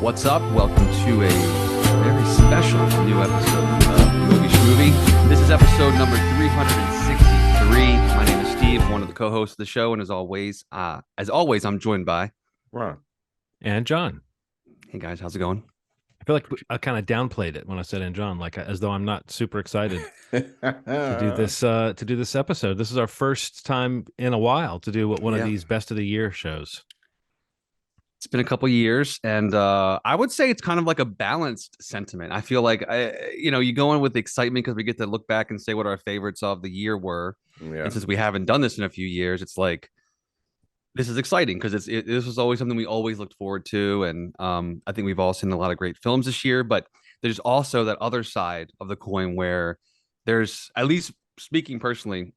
What's up? Welcome to a very special new episode of Movie Schmovie. This is episode number 363. My name is Steve, one of the co-hosts of the show, and as always, I'm joined by Ron and John. Hey guys, how's it going? I feel like I kind of downplayed it when I said "and John," like as though I'm not super excited to do this episode. This is our first time in a while to do one of these best of the year shows. It's been a couple years, and I would say it's kind of like a balanced sentiment. I feel like you go in with excitement because we get to look back and say what our favorites of the year were. Yeah. And since we haven't done this in a few years, it's like this is exciting because this was always something we always looked forward to, and I think we've all seen a lot of great films this year. But there's also that other side of the coin where there's, at least speaking personally,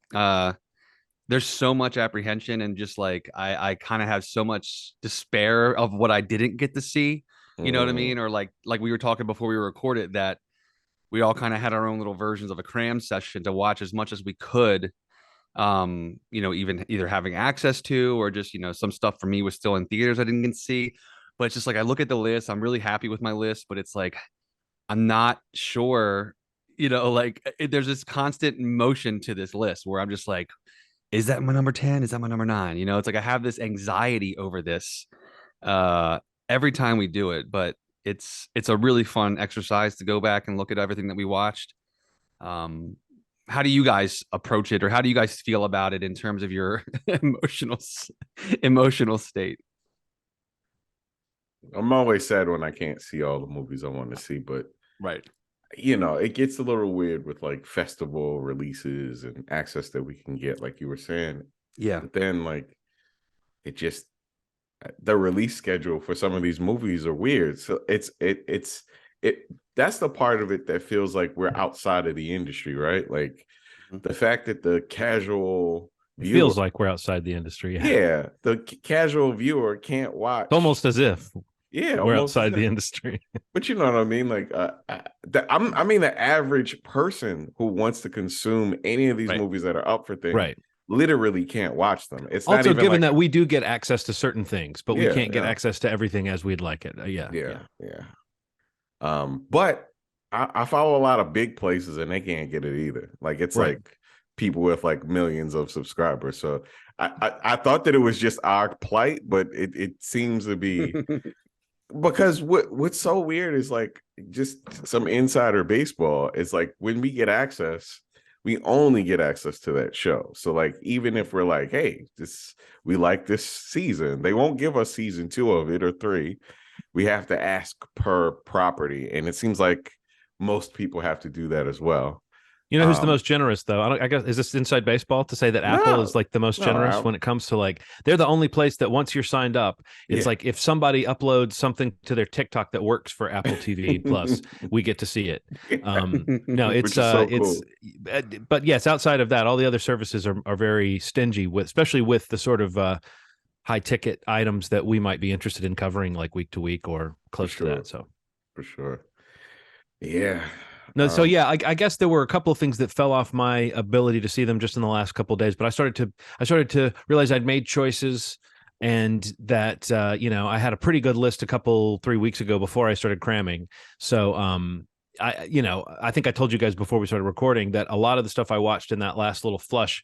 there's so much apprehension and just like I kind of have so much despair of what I didn't get to see. You know what I mean? Or like we were talking before we recorded that we all kind of had our own little versions of a cram session to watch as much as we could. Even either having access to or just, some stuff for me was still in theaters I didn't get to see. But it's just like I look at the list, I'm really happy with my list, but it's like I'm not sure, there's this constant motion to this list where I'm just like, is that my number 10? Is that my number 9? It's like I have this anxiety over this every time we do it, but it's a really fun exercise to go back and look at everything that we watched. How do you guys approach it, or how do you guys feel about it in terms of your emotional state? I'm always sad when I can't see all the movies I want to see, but right. It gets a little weird with like festival releases and access that we can get, like you were saying. Yeah. But then like the release schedule for some of these movies are weird. So it's that's the part of it that feels like we're outside of the industry, right? Like the fact that the casual viewer, feels like we're outside the industry. Yeah, the casual viewer can't watch. It's almost as if we're outside the industry. But you know what I mean? Like, I mean, the average person who wants to consume any of these movies that are up for things, literally can't watch them. It's also not even given like, that we do get access to certain things, but we can't get access to everything as we'd like it. Yeah. But I follow a lot of big places and they can't get it either. Like it's like people with like millions of subscribers. So I thought that it was just our plight, but it seems to be because what's so weird is like just some insider baseball. It's like when we get access, we only get access to that show. So like even if we're like, hey, we like this season, they won't give us season 2 of it or 3. We have to ask per property, and it seems like most people have to do that as well. You know who's the most generous, though? I guess, is this inside baseball to say that Apple is like the most generous when it comes to like, they're the only place that once you're signed up, it's like if somebody uploads something to their TikTok that works for Apple TV Plus, we get to see it. No, it's cool. But yes, outside of that, all the other services are very stingy with, especially with the sort of high ticket items that we might be interested in covering like week to week or close to that. So for sure. Yeah. No, so yeah, I guess there were a couple of things that fell off my ability to see them just in the last couple of days, but I started to realize I'd made choices, and that I had a pretty good list 3 weeks ago before I started cramming. So I think I told you guys before we started recording that a lot of the stuff I watched in that last little flush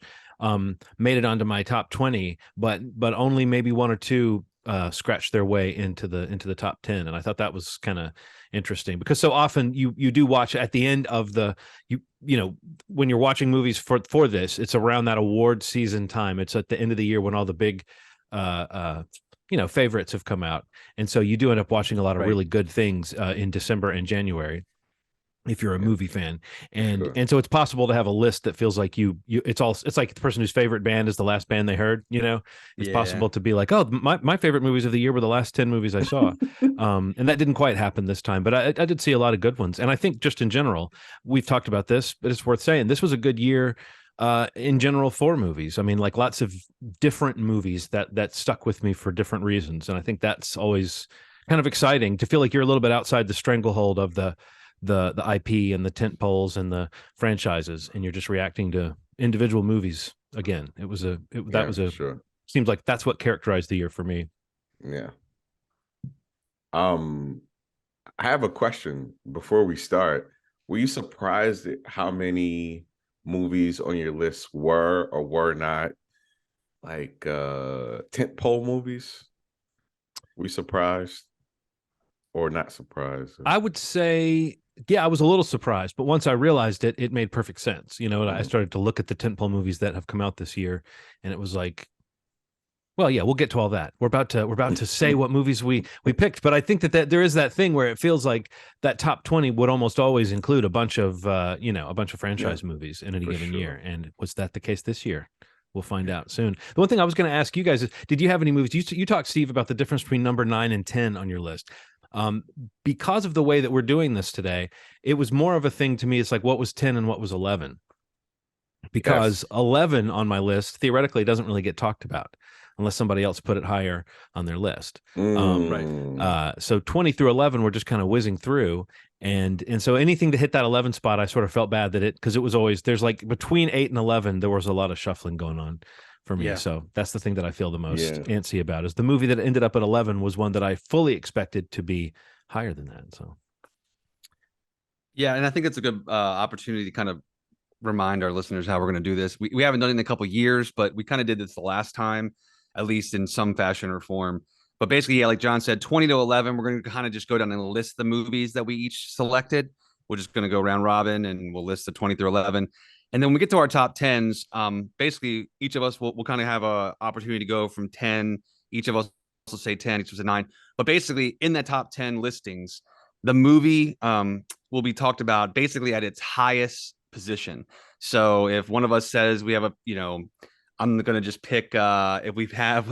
made it onto my top 20, but only maybe 1 or 2 scratched their way into the top 10, and I thought that was kind of interesting because so often you do watch at the end of when you're watching movies for this, it's around that award season time. It's at the end of the year when all the big favorites have come out, and so you do end up watching a lot of really good things in December and January if you're a movie fan. And so it's possible to have a list that feels like it's like the person whose favorite band is the last band they heard, it's possible to be like, oh, my favorite movies of the year were the last 10 movies I saw. And that didn't quite happen this time, but I did see a lot of good ones. And I think just in general, we've talked about this, but it's worth saying this was a good year in general for movies. I mean, like lots of different movies that stuck with me for different reasons. And I think that's always kind of exciting to feel like you're a little bit outside the stranglehold of the IP and the tent poles and the franchises, and you're just reacting to individual movies again. Seems like that's what characterized the year for me. Yeah. I have a question before we start. Were you surprised at how many movies on your list were or were not like tentpole movies? Were you surprised or not surprised? I would say, yeah, I was a little surprised, but once I realized it, it made perfect sense. You know, I started to look at the tentpole movies that have come out this year, and it was like, well, yeah, we'll get to all that. We're about to say what movies we picked, but I think that there is that thing where it feels like that top 20 would almost always include a bunch of a bunch of franchise movies in any given year. And was that the case this year? We'll find out soon. The one thing I was going to ask you guys is, did you have any movies? You talked, Steve, about the difference between number 9 and 10 on your list. Because of the way that we're doing this today, it was more of a thing to me. It's like, what was 10 and what was 11? Because 11 on my list theoretically doesn't really get talked about unless somebody else put it higher on their list. Right. So 20 through 11, we're just kind of whizzing through. And so anything to hit that 11 spot, I sort of felt bad that because it was always, there's like between 8 and 11, there was a lot of shuffling going on for me. Yeah. So that's the thing that I feel the most antsy about, is the movie that ended up at 11 was one that I fully expected to be higher than that. So. Yeah. And I think it's a good opportunity to kind of remind our listeners how we're going to do this. We haven't done it in a couple of years, but we kind of did this the last time, at least in some fashion or form. But basically, yeah, like John said, 20 to 11, we're going to kind of just go down and list the movies that we each selected. We're just going to go round robin and we'll list the 20 through 11. And then when we get to our top 10s, basically each of us will kind of have an opportunity to go from 10. Each of us will say 10, each of us say 9. But basically in that top 10 listings, the movie will be talked about basically at its highest position. So if one of us says we have I'm going to just pick if we have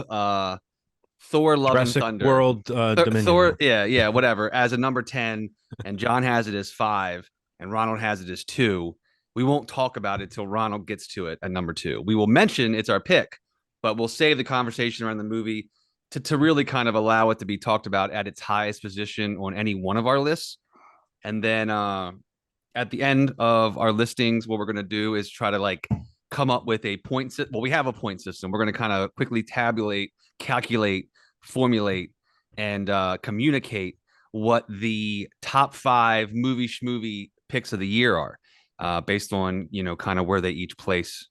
Thor Love Jurassic and Thunder World Dominion. Thor, yeah, whatever, as a number 10, and John has it as 5 and Ronald has it as 2, we won't talk about it till Ronald gets to it at number 2. We will mention it's our pick, but we'll save the conversation around the movie to really kind of allow it to be talked about at its highest position on any one of our lists. And then at the end of our listings, what we're going to do is try to like come up with a point. Well, we have a point system. We're going to kind of quickly tabulate, calculate, formulate, and communicate what the top 5 movie schmovie picks of the year are, based on kind of where they each place.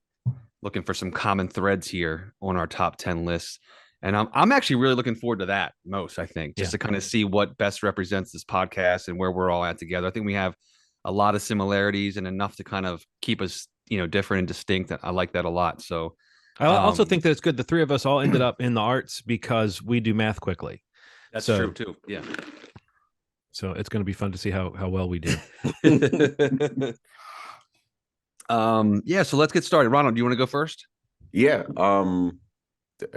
Looking for some common threads here on our top 10 lists. And I'm actually really looking forward to that most, I think, just to kind of see what best represents this podcast and where we're all at together. I think we have a lot of similarities and enough to kind of keep us, different and distinct. I like that a lot. So I also think that it's good. The three of us all ended up in the arts because we do math quickly. That's true too. Yeah. So it's going to be fun to see how well we do. Yeah. So let's get started. Ronald, do you want to go first? Yeah.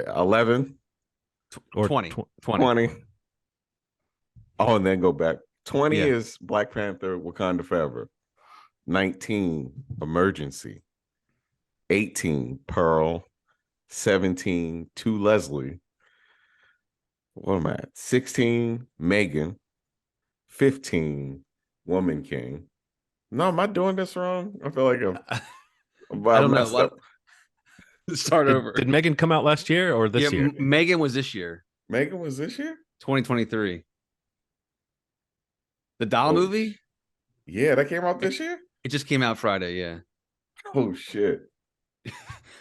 11 or 20. 20. Oh, and then go back. 20 is Black Panther, Wakanda Forever. 19, Emergency. 18, Pearl. 17, To Leslie. What am I at? 16, Megan. 15, Woman King. No, am I doing this wrong? I feel like I don't know. Start over. Did Megan come out last year or this year? Megan was this year. Megan was this year? 2023. The doll movie? Yeah, that came out this year? It just came out Friday, yeah. Oh, shit.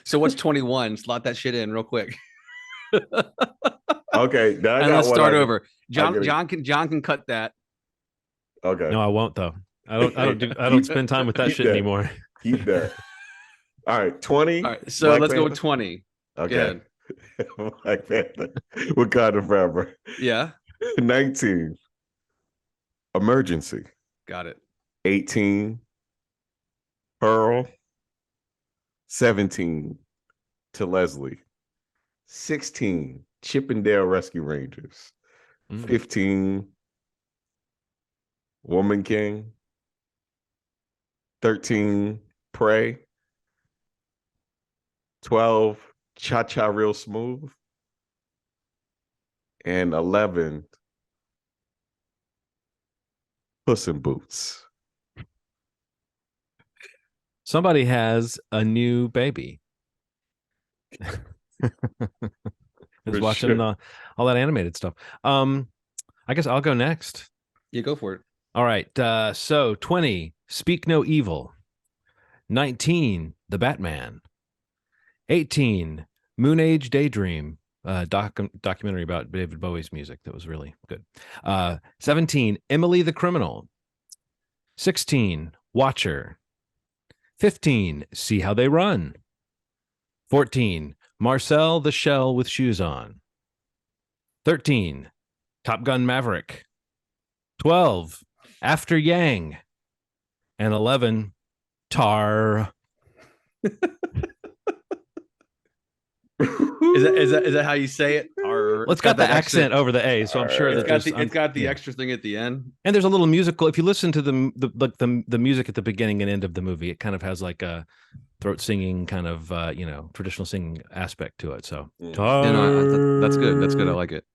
So what's 21? Slot that shit in real quick. Okay. And let's start over. John can cut that. Okay. No, I won't though. I don't spend time with that shit anymore. Keep that. All right, 20. All right, so let's go with 20. Okay. Black Panther. Wakanda Forever. Yeah. 19. Emergency. Got it. 18. Pearl. 17. To Leslie. 16. Chippendale Rescue Rangers. 15. Woman King. 13. Prey. 12. Cha-Cha Real Smooth. And 11. Puss in Boots. Somebody has a new baby. Is watching all that animated stuff. I guess I'll go next. Yeah, go for it. All right. So 20, Speak No Evil. 19, The Batman. 18, Moon Age Daydream, documentary about David Bowie's music that was really good. 17, Emily the Criminal. 16, Watcher. 15, See How They Run. 14, Marcel the Shell with Shoes On. 13, Top Gun Maverick. 12, After Yang. And 11, Tar. Is that how you say it? Or Well, it's got the accent over the A, so I'm sure that it's got the extra thing at the end. And there's a little musical. If you listen to the music at the beginning and end of the movie, it kind of has like a throat singing kind of traditional singing aspect to it. So that's good. That's good. I like it.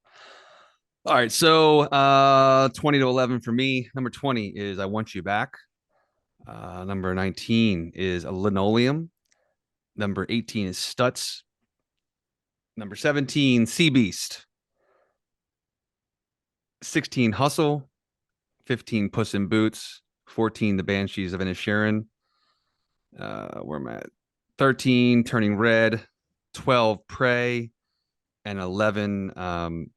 All right, so 20 to 11 for me. Number 20 is I Want You Back. Number 19 is a Linoleum. Number 18 is Stutz. Number 17, Sea Beast. 16, Hustle. 15, Puss in Boots. 14, The Banshees of Inisherin. Where am I at? 13, Turning Red. 12, Prey. And 11,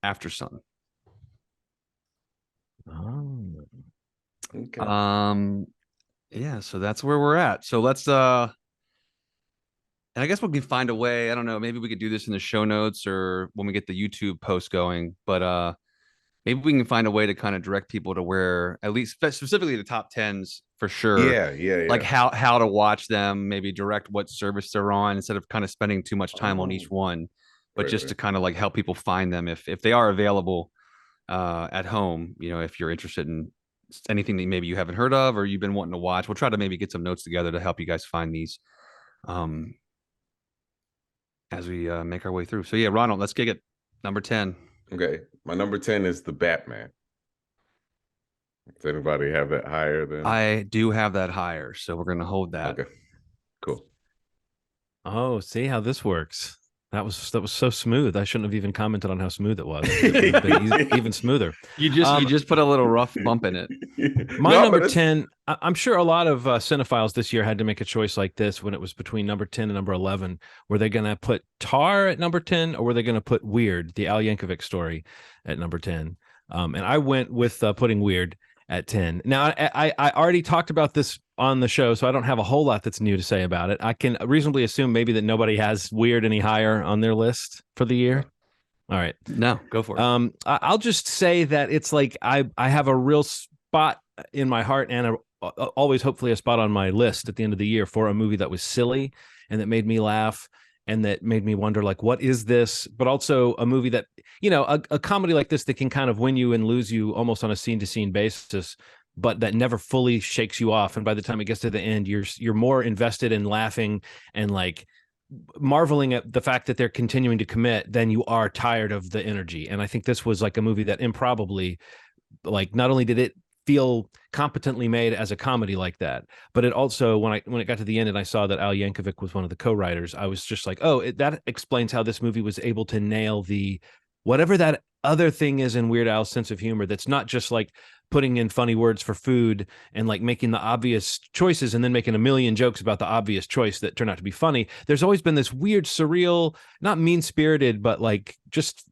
After Sun. Oh. Okay. Yeah, so that's where we're at. So let's and I guess we can find a way. I don't know. Maybe we could do this in the show notes or when we get the YouTube post going. But maybe we can find a way to kind of direct people to where, at least specifically the top tens for sure. Yeah. Like how to watch them. Maybe direct what service they're on instead of kind of spending too much time on each one, but just to kind of like help people find them if they are available at home. If you're interested in anything that maybe you haven't heard of or you've been wanting to watch, we'll try to maybe get some notes together to help you guys find these. As we make our way through. So yeah, Ronald, let's kick it. Number 10. Okay. My number 10 is the Batman. Does anybody have that higher than? I do have that higher, so we're going to hold that. Okay. Cool. Oh, see how this works. That was so smooth. I shouldn't have even commented on how smooth it was. It would have been even smoother. You just put a little rough bump in it. My number 10, I'm sure a lot of cinephiles this year had to make a choice like this when it was between number 10 and number 11. Were they going to put Tar at number 10 or were they going to put Weird, the Al Yankovic story, at number 10? And I went with putting Weird at 10. Now, I already talked about this on the show, so I don't have a whole lot that's new to say about it. I can reasonably assume maybe that nobody has Weird any higher on their list for the year. All right. No, go for it. I'll just say that it's like I have a real spot in my heart and always hopefully a spot on my list at the end of the year for a movie that was silly and that made me laugh and that made me wonder, like, what is this? But also a movie that, a comedy like this that can kind of win you and lose you almost on a scene-to-scene basis, but that never fully shakes you off. And by the time it gets to the end, you're more invested in laughing and like marveling at the fact that they're continuing to commit than you are tired of the energy. And I think this was like a movie that improbably, like, not only did it feel competently made as a comedy like that, but it also, when it got to the end and I saw that Al Yankovic was one of the co-writers, I was just like, oh, that explains how this movie was able to nail the whatever that other thing is in Weird Al's sense of humor that's not just like putting in funny words for food and like making the obvious choices and then making a million jokes about the obvious choice that turn out to be funny. There's always been this weird, surreal, not mean-spirited, but like just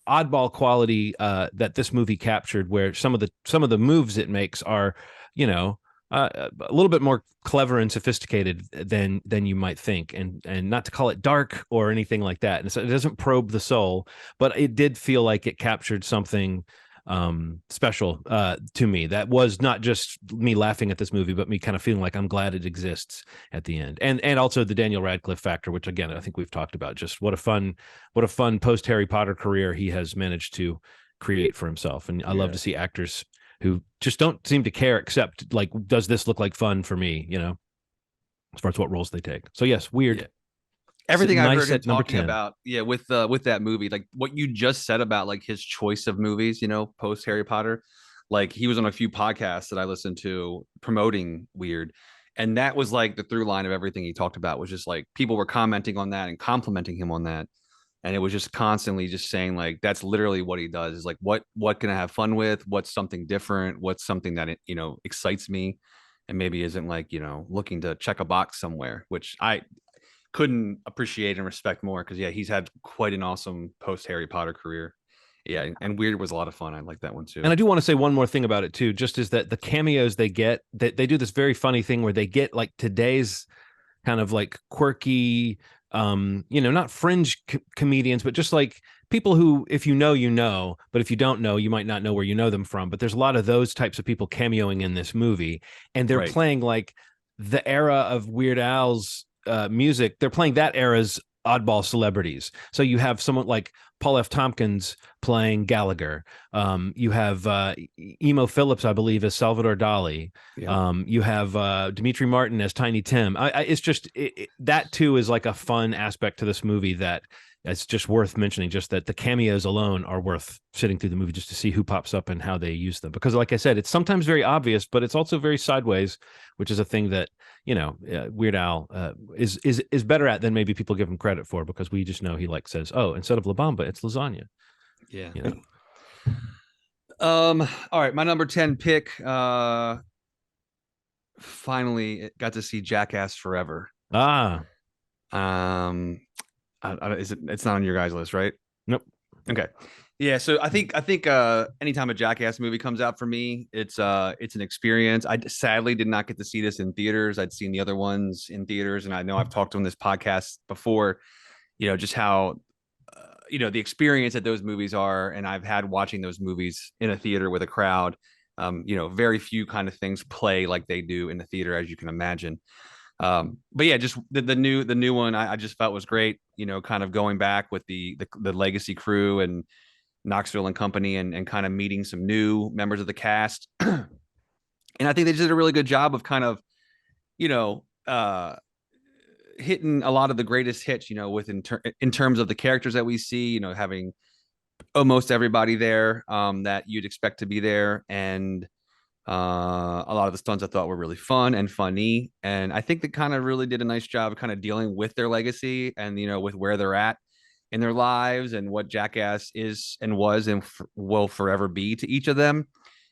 oddball quality that this movie captured, where some of the moves it makes are, a little bit more clever and sophisticated than you might think, and not to call it dark or anything like that. And so it doesn't probe the soul, but it did feel like it captured something special to me that was not just me laughing at this movie, but me kind of feeling like I'm glad it exists at the end. And also the Daniel Radcliffe factor, which again I think we've talked about. Just what a fun post Harry Potter career he has managed to create for himself. And I love to see actors who just don't seem to care, except like, does this look like fun for me, as far as what roles they take. So yes, Weird. Everything I've heard him talking about, with that movie, like what you just said about like his choice of movies, post Harry Potter, like he was on a few podcasts that I listened to promoting Weird, and that was like the through line of everything he talked about was just like people were commenting on that and complimenting him on that, and it was just constantly just saying like that's literally what he does is like what can I have fun with, what's something different, what's something that excites me, and maybe isn't like looking to check a box somewhere, which I couldn't appreciate and respect more because yeah, he's had quite an awesome post Harry Potter career. Yeah, and Weird was a lot of fun. I like that one too. And I do want to say one more thing about it too, just is that the cameos they get, they do this very funny thing where they get like today's kind of like quirky, not fringe comedians, but just like people who, if you know, but if you don't know, you might not know where you know them from. But there's a lot of those types of people cameoing in this movie, and they're playing like the era of Weird Al's music. They're playing that era's oddball celebrities. So you have someone like Paul F. Tompkins playing Gallagher. You have Emo Phillips, I believe, as Salvador Dali. Yeah. You have Dimitri Martin as Tiny Tim. It's just that too is like a fun aspect to this movie that it's just worth mentioning. Just that the cameos alone are worth sitting through the movie just to see who pops up and how they use them. Because, like I said, it's sometimes very obvious, but it's also very sideways, which is a thing that Weird Al is better at than maybe people give him credit for, because we just know he like says, oh, instead of La Bamba, it's lasagna. Yeah. All right, my number 10 pick. Finally got to see Jackass Forever. It's not on your guys' list, right? Nope. Okay. Yeah, so I think anytime a Jackass movie comes out for me, it's an experience. I sadly did not get to see this in theaters. I'd seen the other ones in theaters, and I know I've talked on this podcast before, just how the experience that those movies are, and I've had watching those movies in a theater with a crowd. Very few kind of things play like they do in the theater, as you can imagine. But yeah, just the new one I just felt was great. Kind of going back with the legacy crew and Knoxville and company, and kind of meeting some new members of the cast. And I think they did a really good job of kind of, hitting a lot of the greatest hits, in terms of the characters that we see, having almost everybody there that you'd expect to be there. And a lot of the stunts I thought were really fun and funny. And I think they kind of really did a nice job of kind of dealing with their legacy and, with where they're at in their lives and what Jackass is and was and will forever be to each of them.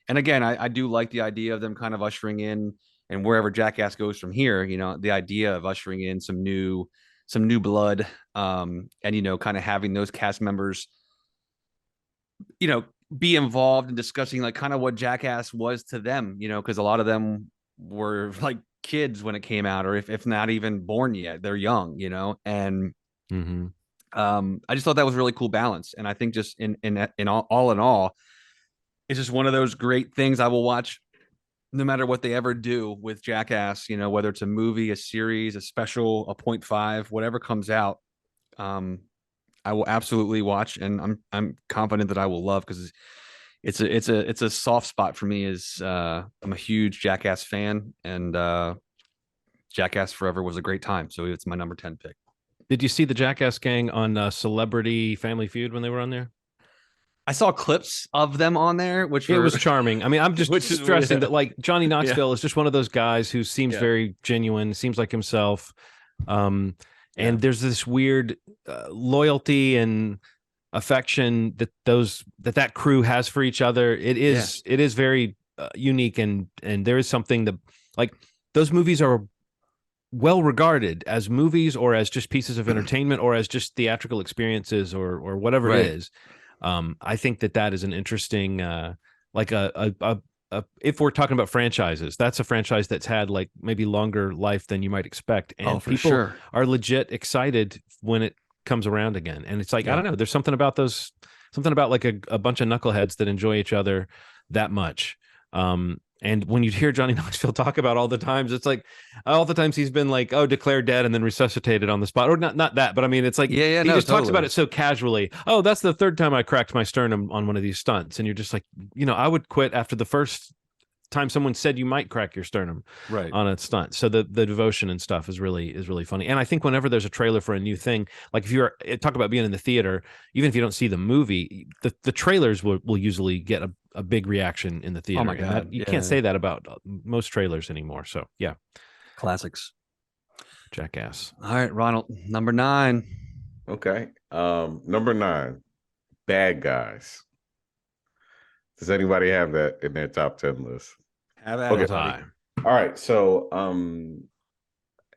And again, I do like the idea of them kind of ushering in, and wherever Jackass goes from here, the idea of ushering in some new blood, and, kind of having those cast members, be involved in discussing like kind of what Jackass was to them, because a lot of them were like kids when it came out, or if not even born yet, they're young, and I just thought that was a really cool balance. And I think just in all, it's just one of those great things I will watch no matter what they ever do with Jackass, whether it's a movie, a series, a special, a 0.5, whatever comes out. I will absolutely watch, and I'm confident that I will love, because it's a soft spot for me. I'm a huge Jackass fan, and Jackass Forever was a great time, so it's my number 10 pick. Did you see the Jackass gang on Celebrity Family Feud when they were on there? I saw clips of them on there, which it was charming. I mean, I'm just stressing that like Johnny Knoxville is just one of those guys who seems very genuine, seems like himself. And there's this weird loyalty and affection that crew has for each other. It is very unique, and there is something that, like, those movies are well regarded as movies, or as just pieces of entertainment, or as just theatrical experiences, or whatever it is. I think that is an interesting, if we're talking about franchises, that's a franchise that's had like maybe longer life than you might expect. And people are legit excited when it comes around again. And it's like, I don't know, there's something about like a bunch of knuckleheads that enjoy each other that much. And when you hear Johnny Knoxville talk about all the times, it's like all the times he's been like, declared dead and then resuscitated on the spot, or not that, but I mean, it's like, he just talks about it so casually. Oh, that's the third time I cracked my sternum on one of these stunts. And you're just like, I would quit after the first time someone said you might crack your sternum on a stunt. So the devotion and stuff is really funny. And I think whenever there's a trailer for a new thing, like if you're talk about being in the theater, even if you don't see the movie, the trailers will usually get a big reaction in the theater. Oh my God. You can't say that about most trailers anymore. So yeah. Classics. Jackass. All right, Ronald, number 9. Okay. Number 9, Bad Guys. Does anybody have that in their top 10 list? Have at Okay. it, buddy. All right. So,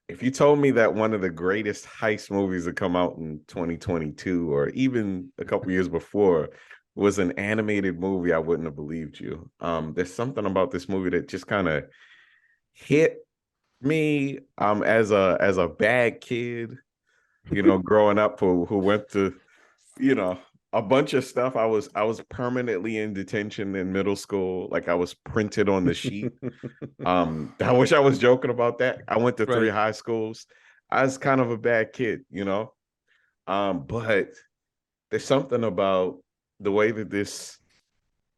if you told me that one of the greatest heist movies that come out in 2022 or even a couple years before was an animated movie, I wouldn't have believed you. There's something about this movie that just kind of hit me as a bad kid, growing up who went to, you know, a bunch of stuff. I was permanently in detention in middle school. Like I was printed on the sheet. I wish I was joking about that. I went to 3 Right. high schools. I was kind of a bad kid, but there's something about the way that this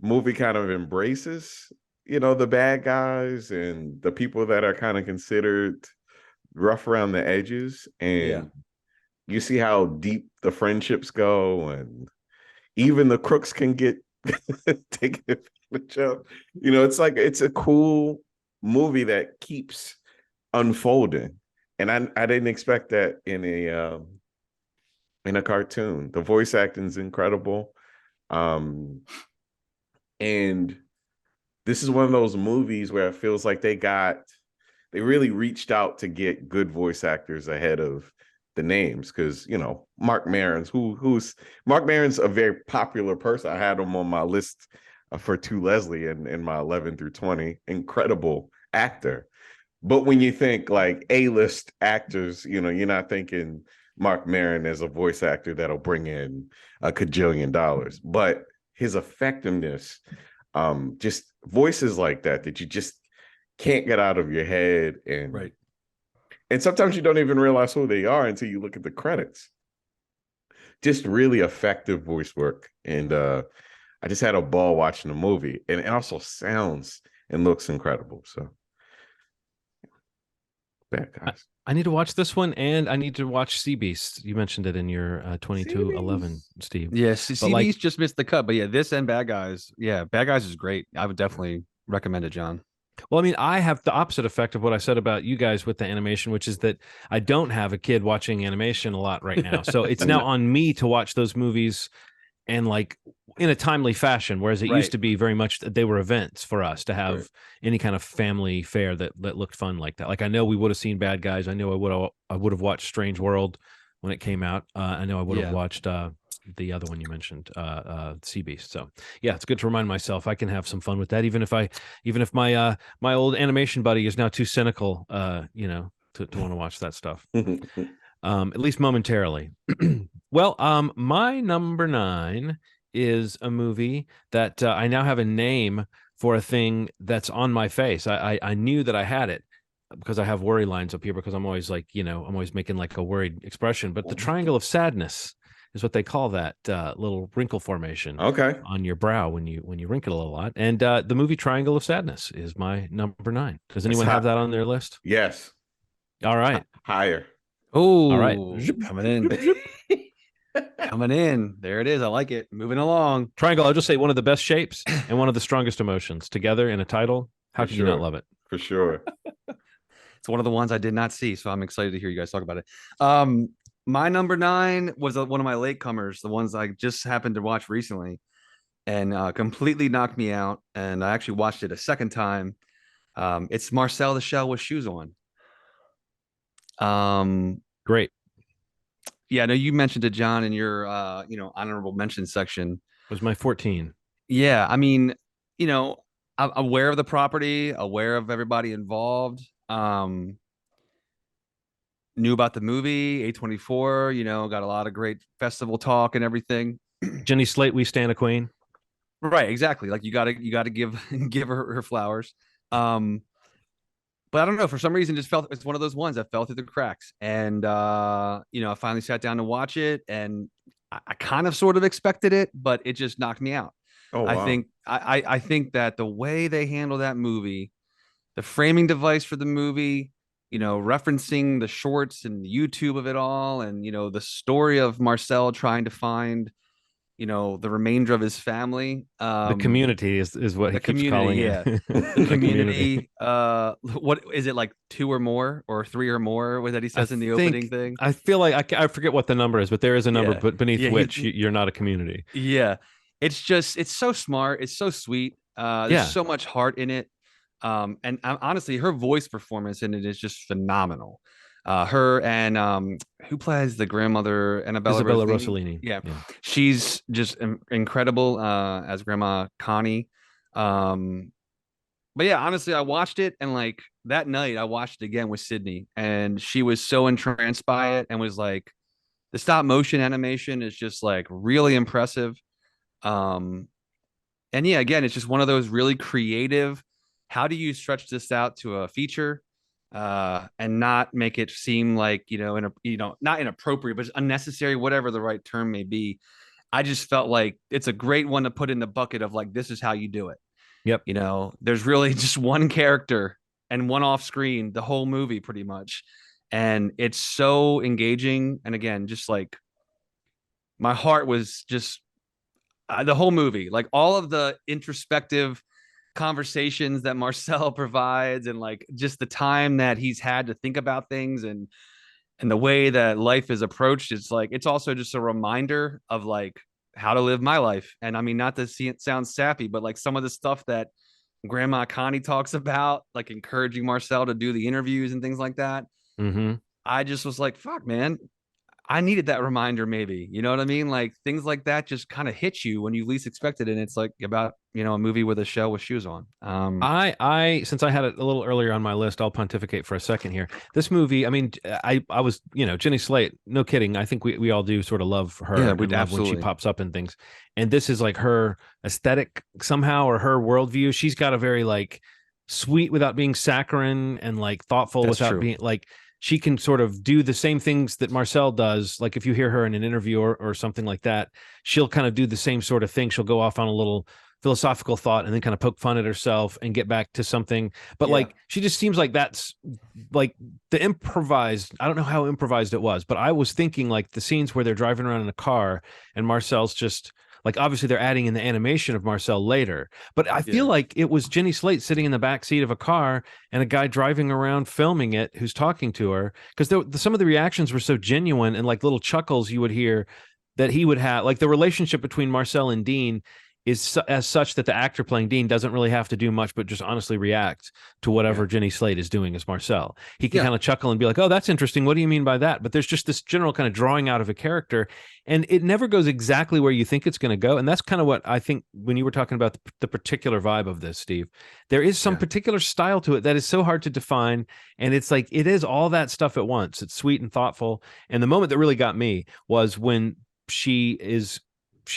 movie kind of embraces, the bad guys and the people that are kind of considered rough around the edges. Yeah. And you see how deep the friendships go, and even the crooks can get taken advantage of. It's a cool movie that keeps unfolding. And I didn't expect that in a cartoon. The voice acting is incredible. Um, and this is one of those movies where it feels like they really reached out to get good voice actors ahead of the names, because Mark Maron's who's Mark Maron's a very popular person. I had him on my list for To Leslie in my 11 through 20. Incredible actor. But when you think like A-list actors, you're not thinking Mark Maron as a voice actor that'll bring in $1 kajillion. But his effectiveness, just voices like that you just can't get out of your head, and Right. and sometimes you don't even realize who they are until you look at the credits. Just really effective voice work, and I just had a ball watching the movie, and it also sounds and looks incredible. So, Bad Guys. I need to watch this one, and I need to watch Sea Beast. You mentioned it in your 2211, Steve. Yeah, But like, CB's just missed the cut, but yeah, this and Bad Guys. Yeah, Bad Guys is great. I would definitely recommend it, John. well, I mean, I have the opposite effect of what I said about you guys with the animation, which is that I don't have a kid watching animation a lot right now. So it's now on me to watch those movies and like in a timely fashion, whereas it used Right. to be very much that they were events for us to have Right. any kind of family fare that looked fun like that. Like I know we would have seen Bad Guys. I know I would have watched Strange World when it came out. I know I would have Yeah. watched the other one you mentioned, Sea Beast. So yeah, it's good to remind myself I can have some fun with that, even if my my old animation buddy is now too cynical, to want to watch that stuff. At least momentarily. Well, my number 9 is a movie that I now have a name for a thing that's on my face. I knew that I had it because I have worry lines up here because I'm always like, I'm always making like a worried expression. But the triangle of sadness is what they call that little wrinkle formation Okay. on your brow when you wrinkle a lot. And the movie Triangle of Sadness is my number 9. Does anyone have that on their list? Yes. All right. Higher. All right. Oh, coming in. Coming in. There it is. I like it. Moving along. Triangle, I'll just say one of the best shapes and one of the strongest emotions together in a title. How can you not love it? For sure. It's one of the ones I did not see, so I'm excited to hear you guys talk about it. My number 9 was one of my latecomers, the ones I just happened to watch recently, and completely knocked me out. And I actually watched it a second time. It's Marcel the Shell with Shoes On. Great. Yeah, I know you mentioned it, John, in your honorable mention section. It was my 14. Yeah, I mean, I'm aware of the property, aware of everybody involved. Knew about the movie, A24, got a lot of great festival talk and everything. Jenny Slate, We Stand a Queen. Right, exactly. Like you gotta give give her flowers. But I don't know, for some reason just felt it's one of those ones that fell through the cracks. And I finally sat down to watch it, and I kind of sort of expected it, but it just knocked me out. Oh, I wow. think I think that the way they handle that movie, the framing device for the movie, referencing the shorts and the YouTube of it all, and the story of Marcel trying to find the remainder of his family. The community is what he The keeps community, calling it. yeah. The community. What is it, like 2 or more or 3 or more? What that he I says in the opening think thing? I feel like I forget what the number is, but there is a number, Yeah, but beneath yeah. which you're not a community. Yeah. It's so smart. It's so sweet. There's Yeah, so much heart in it. And honestly, her voice performance in it is just phenomenal. Her and who plays the grandmother, Annabella Isabella Rossellini? Rossellini. Yeah, Yeah. she's just incredible as Grandma Connie. Um, but yeah, honestly, I watched it and like that night I watched it again with Sydney, and she was so entranced by it and was like, the stop motion animation is just like really impressive. Um, and yeah, again, it's just one of those really creative. How do you stretch this out to a feature, and not make it seem like not inappropriate, but unnecessary, whatever the right term may be. I just felt like it's a great one to put in the bucket of like this is how you do it. Yep. There's really just one character and one off screen the whole movie pretty much, and it's so engaging. And again, just like my heart was just the whole movie, like all of the introspective conversations that Marcel provides, and like just the time that he's had to think about things, and the way that life is approached. It's like it's also just a reminder of like how to live my life. And I mean, not to see it sound sappy, but like some of the stuff that Grandma Connie talks about, like encouraging Marcel to do the interviews and things like that. Mm-hmm. I just was like, fuck, man, I needed that reminder, maybe. You know what I mean? Like things like that just kind of hit you when you least expect it. And it's like about, a movie with a shell with shoes on. Since I had it a little earlier on my list, I'll pontificate for a second here. This movie, I mean, I was, Jenny Slate, no kidding. I think we all do sort of love her Yeah, and we'd love when she absolutely. pops up in things. And this is like her aesthetic somehow, or her worldview. She's got a very like sweet without being saccharine, and like thoughtful That's without true. being like, she can sort of do the same things that Marcel does. Like if you hear her in an interview or something like that, she'll kind of do the same sort of thing. She'll go off on a little philosophical thought and then kind of poke fun at herself and get back to something. But Yeah. like she just seems like that's like the improvised. I don't know how improvised it was, but I was thinking like the scenes where they're driving around in a car and Marcel's just like, obviously they're adding in the animation of Marcel later, but I feel Yeah. like it was Jenny Slate sitting in the back seat of a car and a guy driving around filming it who's talking to her, because some of the reactions were so genuine, and like little chuckles you would hear that he would have. Like the relationship between Marcel and Dean is as such that the actor playing Dean doesn't really have to do much but just honestly react to whatever Yeah. Jenny Slate is doing as Marcel. He can Yeah. kind of chuckle and be like, "Oh, that's interesting. What do you mean by that?" But there's just this general kind of drawing out of a character, and it never goes exactly where you think it's going to go. And that's kind of what I think when you were talking about the particular vibe of this, Steve. There is some Yeah. particular style to it that is so hard to define, and it's like it is all that stuff at once. It's sweet and thoughtful. And the moment that really got me was when she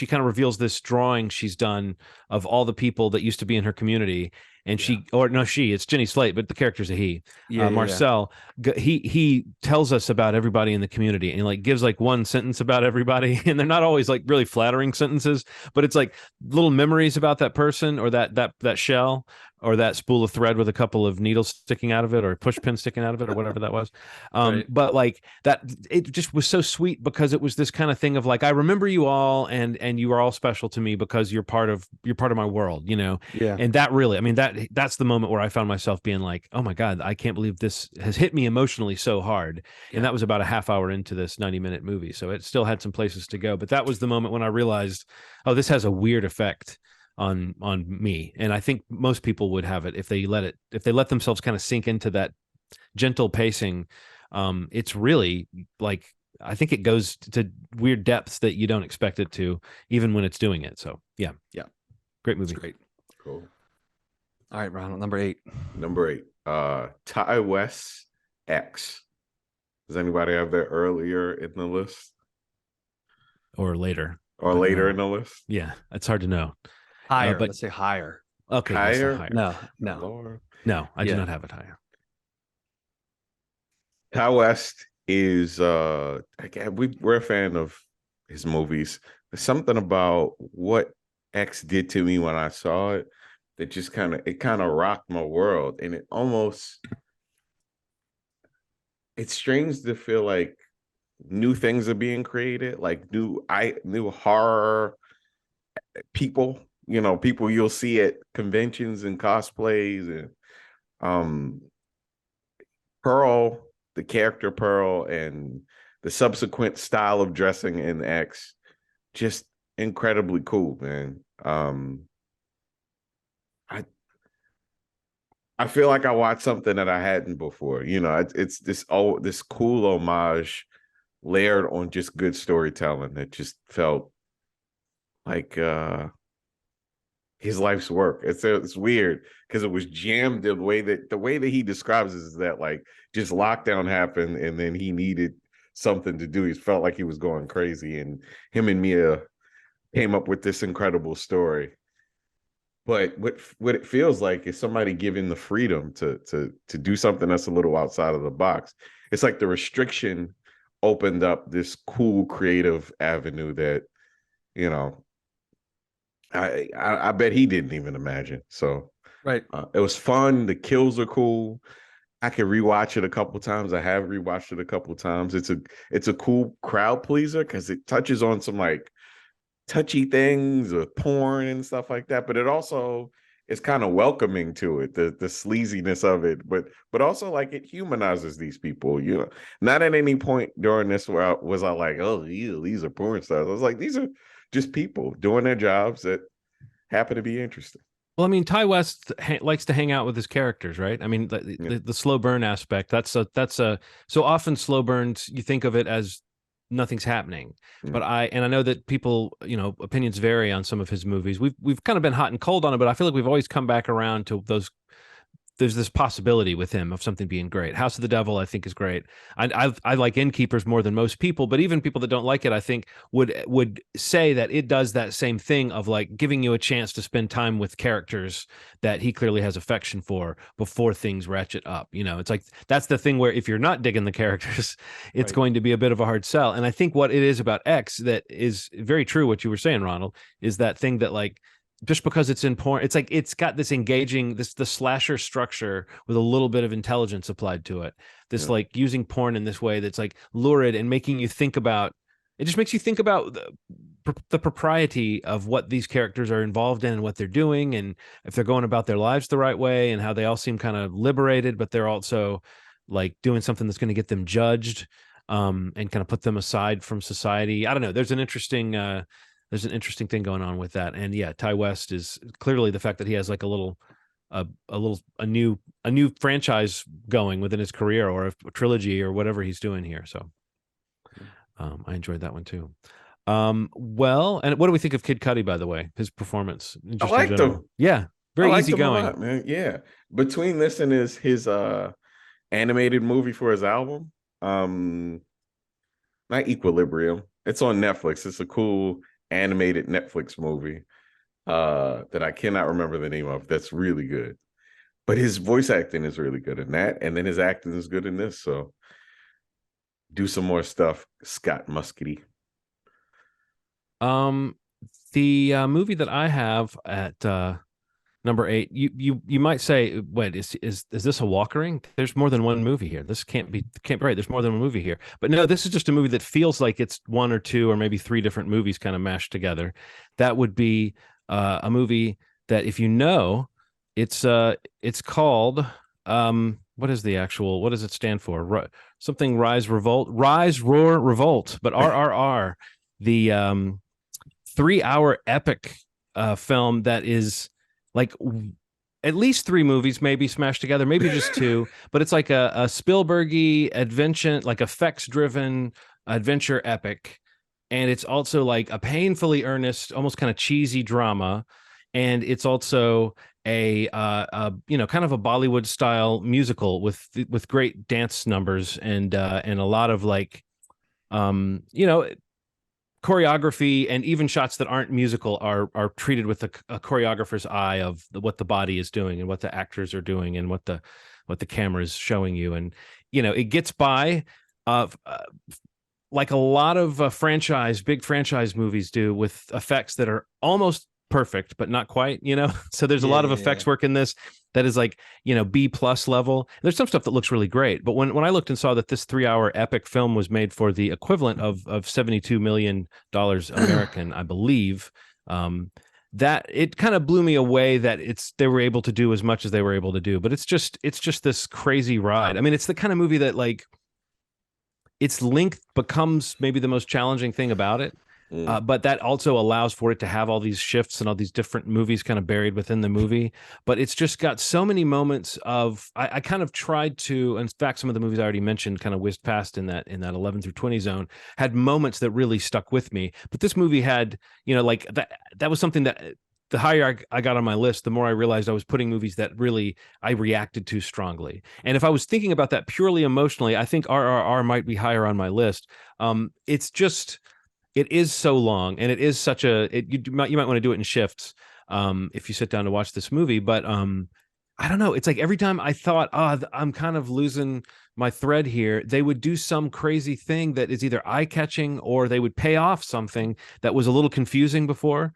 kind of reveals this drawing she's done of all the people that used to be in her community. And it's Jenny Slate, but the character's a he. Yeah. Yeah. Marcel, he tells us about everybody in the community, and like gives like one sentence about everybody, and they're not always like really flattering sentences, but it's like little memories about that person, or that shell, or that spool of thread with a couple of needles sticking out of it, or a push pin sticking out of it, or whatever that was. Right. But like that, it just was so sweet because it was this kind of thing of like, I remember you all, and you are all special to me because you're part of my world, Yeah. And that really, I mean, that's the moment where I found myself being like, oh my God, I can't believe this has hit me emotionally so hard. Yeah. And that was about a half hour into this 90-minute movie, so it still had some places to go. But that was the moment when I realized, oh, this has a weird effect on me. And I think most people would have it if they let themselves kind of sink into that gentle pacing. It's really like, I think it goes to weird depths that you don't expect it to, even when it's doing it. So yeah, great movie. It's great. Cool. All right, Ronald, number 8. Number 8, Ty West X. Does anybody have that earlier in the list Or later, or but later no. in the list? Yeah, it's hard to know. Higher. But Let's say higher. okay, yes, Higher? higher. No. Lord. No, I do Yeah. not have it higher. Ty West is again, we're a fan of his movies. There's something about what X did to me when I saw it that just kind of rocked my world. And it's strange to feel like new things are being created, like new horror people, people you'll see at conventions and cosplays, and um Pearl, the character Pearl, and the subsequent style of dressing in X, just incredibly cool, man. I I feel like I watched something that I hadn't before. It's this cool homage layered on just good storytelling that just felt like his life's work. It's weird because it was jammed the way that he describes it is that like just lockdown happened and then he needed something to do. He felt like he was going crazy, and him and Mia came up with this incredible story. But what it feels like is somebody given the freedom to do something that's a little outside of the box. It's like the restriction opened up this cool creative avenue that, you know, I bet he didn't even imagine. So Right. It was fun. The kills are cool. I can rewatch it a couple times. I have rewatched it a couple times. It's a cool crowd pleaser because it touches on some like touchy things with porn and stuff like that, but it also is kind of welcoming to it, the sleaziness of it, but also like it humanizes these people. Not at any point during this where I like, oh, these are porn stars. I was like, these are just people doing their jobs that happen to be interesting. Well, I mean, Ty West likes to hang out with his characters, right? I mean, the slow burn aspect. That's so often slow burns. You think of it as nothing's happening, but I know that people, opinions vary on some of his movies. We've kind of been hot and cold on it, but I feel like we've always come back around to those. There's this possibility with him of something being great. House of the Devil, I think, is great. I like Innkeepers more than most people, but even people that don't like it, I think would say that it does that same thing of like giving you a chance to spend time with characters that he clearly has affection for before things ratchet up. It's like that's the thing where if you're not digging the characters, it's going to be a bit of a hard sell. And I think what it is about X that is very true, what you were saying, Ronald, is that thing that like, just because it's in porn, it's like it's got this engaging, the slasher structure with a little bit of intelligence applied to it. This like using porn in this way that's like lurid and making you think about. It just makes you think about the propriety of what these characters are involved in and what they're doing, and if they're going about their lives the right way, and how they all seem kind of liberated, but they're also like doing something that's going to get them judged, and kind of put them aside from society. I don't know. There's an interesting thing going on with that. And yeah, Ty West is clearly the fact that he has like a new franchise going within his career, or a trilogy or whatever he's doing here. So I enjoyed that one too. Well, and what do we think of Kid Cudi, by the way, his performance? I liked him. Yeah. Very easygoing, man. Yeah. Between this and his animated movie for his album, not Equilibrium. It's on Netflix. It's a cool animated Netflix movie that I cannot remember the name of. That's really good, but his voice acting is really good in that, and then his acting is good in this. So do some more stuff, Scott Muscady. The movie that I have at number 8, you might say, wait, is this a walkering? There's more than one movie here. This can't be right. There's more than one movie here. But no, this is just a movie that feels like it's one or two or maybe three different movies kind of mashed together. That would be a movie that, if you know, it's called what does it stand for? Something Rise Roar Revolt, but RRR, the 3-hour epic film that is like at least 3 movies, maybe smashed together, maybe just 2, but it's like a Spielbergy adventure, like effects-driven adventure epic, and it's also like a painfully earnest, almost kind of cheesy drama, and it's also a kind of a Bollywood style musical with great dance numbers and a lot of like choreography, and even shots that aren't musical are treated with a choreographer's eye of what the body is doing and what the actors are doing and what the camera is showing you. And it gets by like a lot of big franchise movies do, with effects that are almost perfect but not quite, so there's a lot of effects work in this that is like B+ level. There's some stuff that looks really great, but when I looked and saw that this 3-hour epic film was made for the equivalent of $72 million American, I believe, that it kind of blew me away that they were able to do as much as they were able to do. But it's just this crazy ride. I mean, it's the kind of movie that like its length becomes maybe the most challenging thing about it. But that also allows for it to have all these shifts and all these different movies kind of buried within the movie. But it's just got so many moments of I kind of tried to, in fact, some of the movies I already mentioned kind of whizzed past in that 11 through 20 zone had moments that really stuck with me. But this movie had, like that was something that the higher I got on my list, the more I realized I was putting movies that really I reacted to strongly. And if I was thinking about that purely emotionally, I think RRR might be higher on my list. It's just it is so long, and it is such you might want to do it in shifts if you sit down to watch this movie. But I don't know. It's like every time I thought, I'm kind of losing my thread here, they would do some crazy thing that is either eye-catching or they would pay off something that was a little confusing before.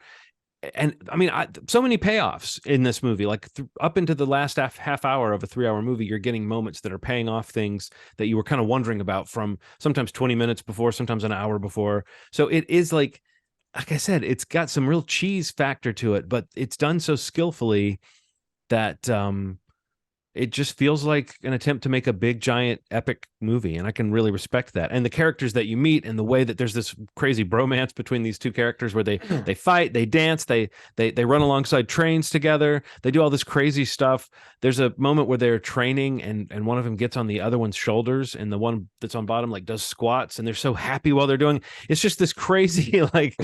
And I mean, so many payoffs in this movie, like up into the last half hour of a 3-hour movie, you're getting moments that are paying off things that you were kind of wondering about from sometimes 20 minutes before, sometimes an hour before. So it is like I said, it's got some real cheese factor to it, but it's done so skillfully that it just feels like an attempt to make a big, giant, epic movie. And I can really respect that. And the characters that you meet and the way that there's this crazy bromance between these two characters where they fight, they dance, they run alongside trains together. They do all this crazy stuff. There's a moment where they're training and one of them gets on the other one's shoulders and the one that's on bottom like does squats and they're so happy while they're doing. It's just this crazy, like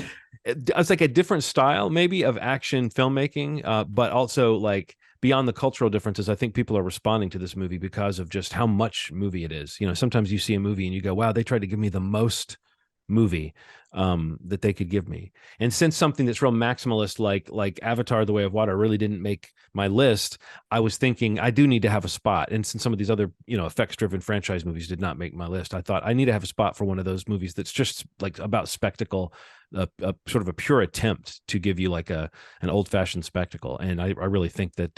it's like a different style maybe of action filmmaking, but also like beyond the cultural differences, I think people are responding to this movie because of just how much movie it is. Sometimes you see a movie and you go, wow, they tried to give me the most movie that they could give me. And since something that's real maximalist, like Avatar, The Way of Water, really didn't make my list, I was thinking I do need to have a spot. And since some of these other, effects-driven franchise movies did not make my list, I thought I need to have a spot for one of those movies that's just like about spectacle, a sort of a pure attempt to give you like an old-fashioned spectacle. And I really think that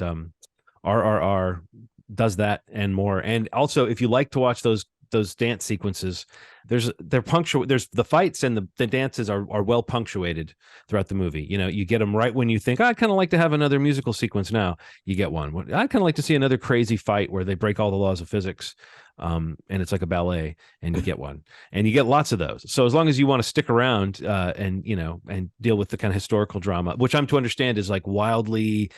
RRR does that and more. And also, if you like to watch those dance sequences, there's the fights and the dances are well punctuated throughout the movie. You get them right when you think, I'd kind of like to have another musical sequence. Now you get one. I'd kind of like to see another crazy fight where they break all the laws of physics. And it's like a ballet, and you get one, and you get lots of those. So as long as you want to stick around and deal with the kind of historical drama, which I'm to understand is like wildly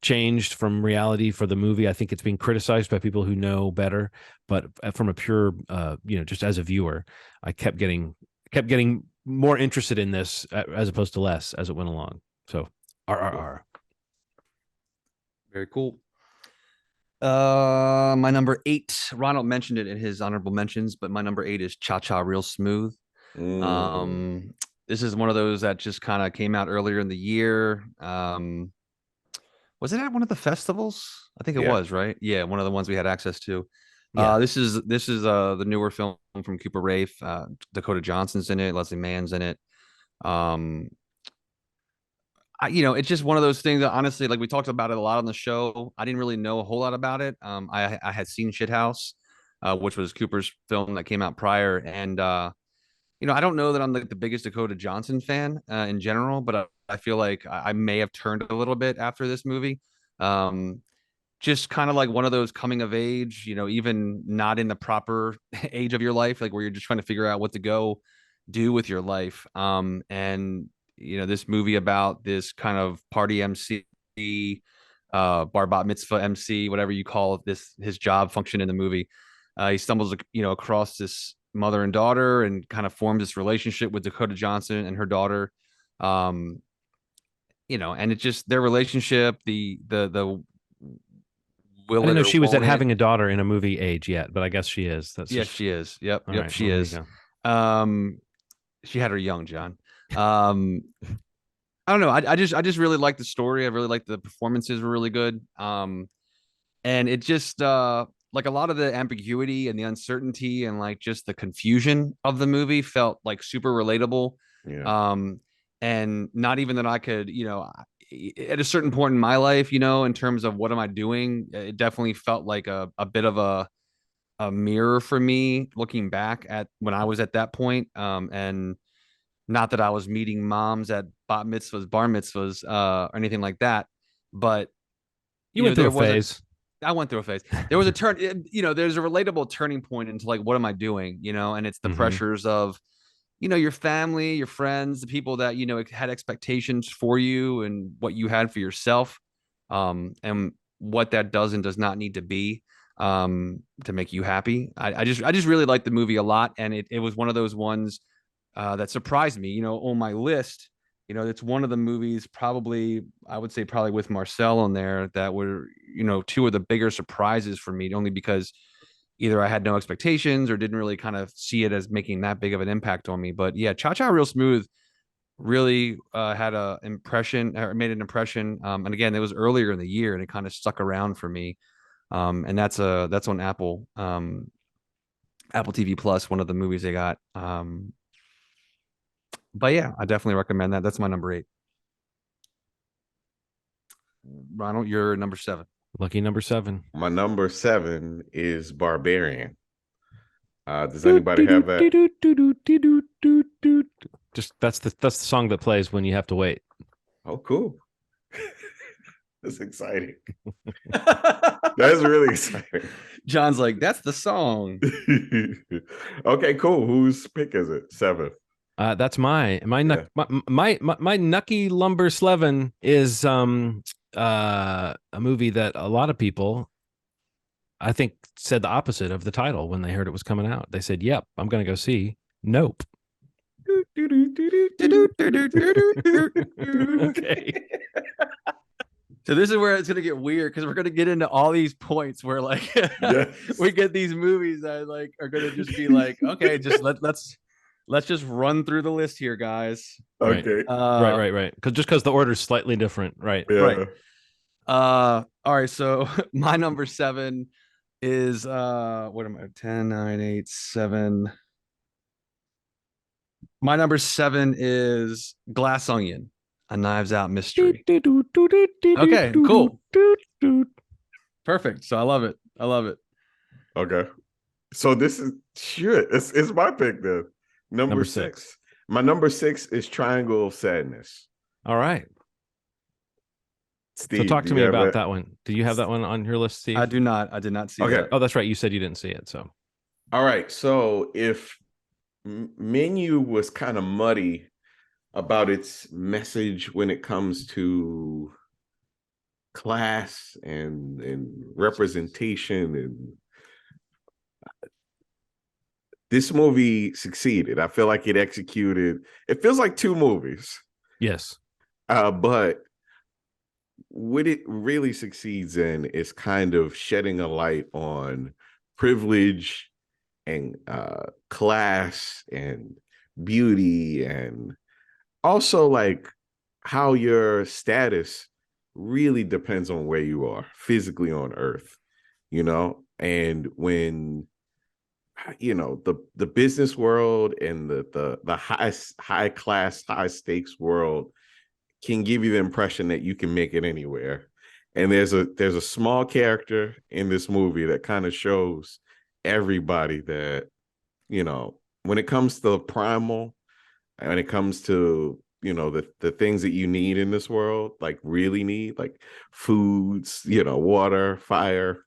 changed from reality for the movie. I think it's being criticized by people who know better, but from a pure, just as a viewer, I kept getting more interested in this as opposed to less as it went along. So RRR. Very cool. My number 8, Ronald mentioned it in his honorable mentions, but my number 8 is Cha Cha Real Smooth. This is one of those that just kind of came out earlier in the year. Was it at one of the festivals? I think it was, right? Yeah, one of the ones we had access to. Yeah. This is the newer film from Cooper Raiff. Dakota Johnson's in it. Leslie Mann's in it. It's just one of those things that honestly, like we talked about it a lot on the show. I didn't really know a whole lot about it. I had seen Shithouse, which was Cooper's film that came out prior, and I don't know that I'm like the biggest Dakota Johnson fan in general, but I feel like I may have turned a little bit after this movie. Just kind of like one of those coming of age, even not in the proper age of your life, like where you're just trying to figure out what to go do with your life. And this movie about this kind of party MC, bar bat mitzvah MC, whatever you call it, his job function in the movie. He stumbles, across this mother and daughter and kind of forms this relationship with Dakota Johnson and her daughter. And it's just their relationship, the I didn't know she was at having a daughter in a movie age yet, but I guess she is. She is. Yep. Right, she is. She had her young, John. I don't know. I just really like the story. I really like the performances were really good. And it just like a lot of the ambiguity and the uncertainty and like just the confusion of the movie felt like super relatable. Yeah. And not even that I could, at a certain point in my life, in terms of what am I doing, it definitely felt like a bit of a mirror for me looking back at when I was at that point. And not that I was meeting moms at bat mitzvahs, bar mitzvahs, or anything like that. But You went through a phase. I went through a phase. There was a turn, there's a relatable turning point into like, what am I doing? And it's the pressures of, your family, your friends, the people that, had expectations for you and what you had for yourself. And what that does and does not need to be, to make you happy. I just really liked the movie a lot. And it was one of those ones, that surprised me, on my list. It's one of the movies, probably, I would say probably with Marcel on there, that were, two of the bigger surprises for me, only because either I had no expectations or didn't really kind of see it as making that big of an impact on me. But yeah, Cha Cha Real Smooth really had a impression, or made an impression. And again, it was earlier in the year and it kind of stuck around for me. And that's on Apple TV Plus, one of the movies they got. But yeah, I definitely recommend that. That's my number 8. Ronald, you're number 7. Lucky number 7. My number 7 is Barbarian. Does anybody have that? Just that's the song that plays when you have to wait. Oh, cool. That's exciting. That's really exciting. John's like, that's the song. Okay, cool. Whose pick is it? 7. That's my Nucky Lumber Slevin is a movie that a lot of people, I think, said the opposite of the title when they heard it was coming out. They said, "Yep, I'm going to go see Nope." Okay. So this is where it's gonna get weird, because we're gonna get into all these points where like we get these movies that like are gonna just be like, okay, just let's just run through the list here, guys. Okay. Right. Because the order's slightly different. Right. Yeah. Right. All right. So my number 7 is what am I? 10, 9, 8, 7. My number 7 is Glass Onion, a Knives Out mystery. Okay, cool. Perfect. So I love it. Okay. So this is shit. It's my pick then. Number 6. My number 6 is Triangle of Sadness. All right. Steve, so talk to me about that one. Do you have that one on your list, Steve? I do not. I did not see that. Oh, that's right. You said you didn't see it. So, all right. So if Menu was kind of muddy about its message when it comes to class and representation, and this movie succeeded. I feel like it executed. It feels like 2 movies. Yes. But what it really succeeds in is kind of shedding a light on privilege and class and beauty, and also like how your status really depends on where you are physically on Earth, and when the business world and the high class, high stakes world can give you the impression that you can make it anywhere. And there's a small character in this movie that kind of shows everybody that, when it comes to primal, when it comes to, the things that you need in this world, like really need, like foods, water, fire,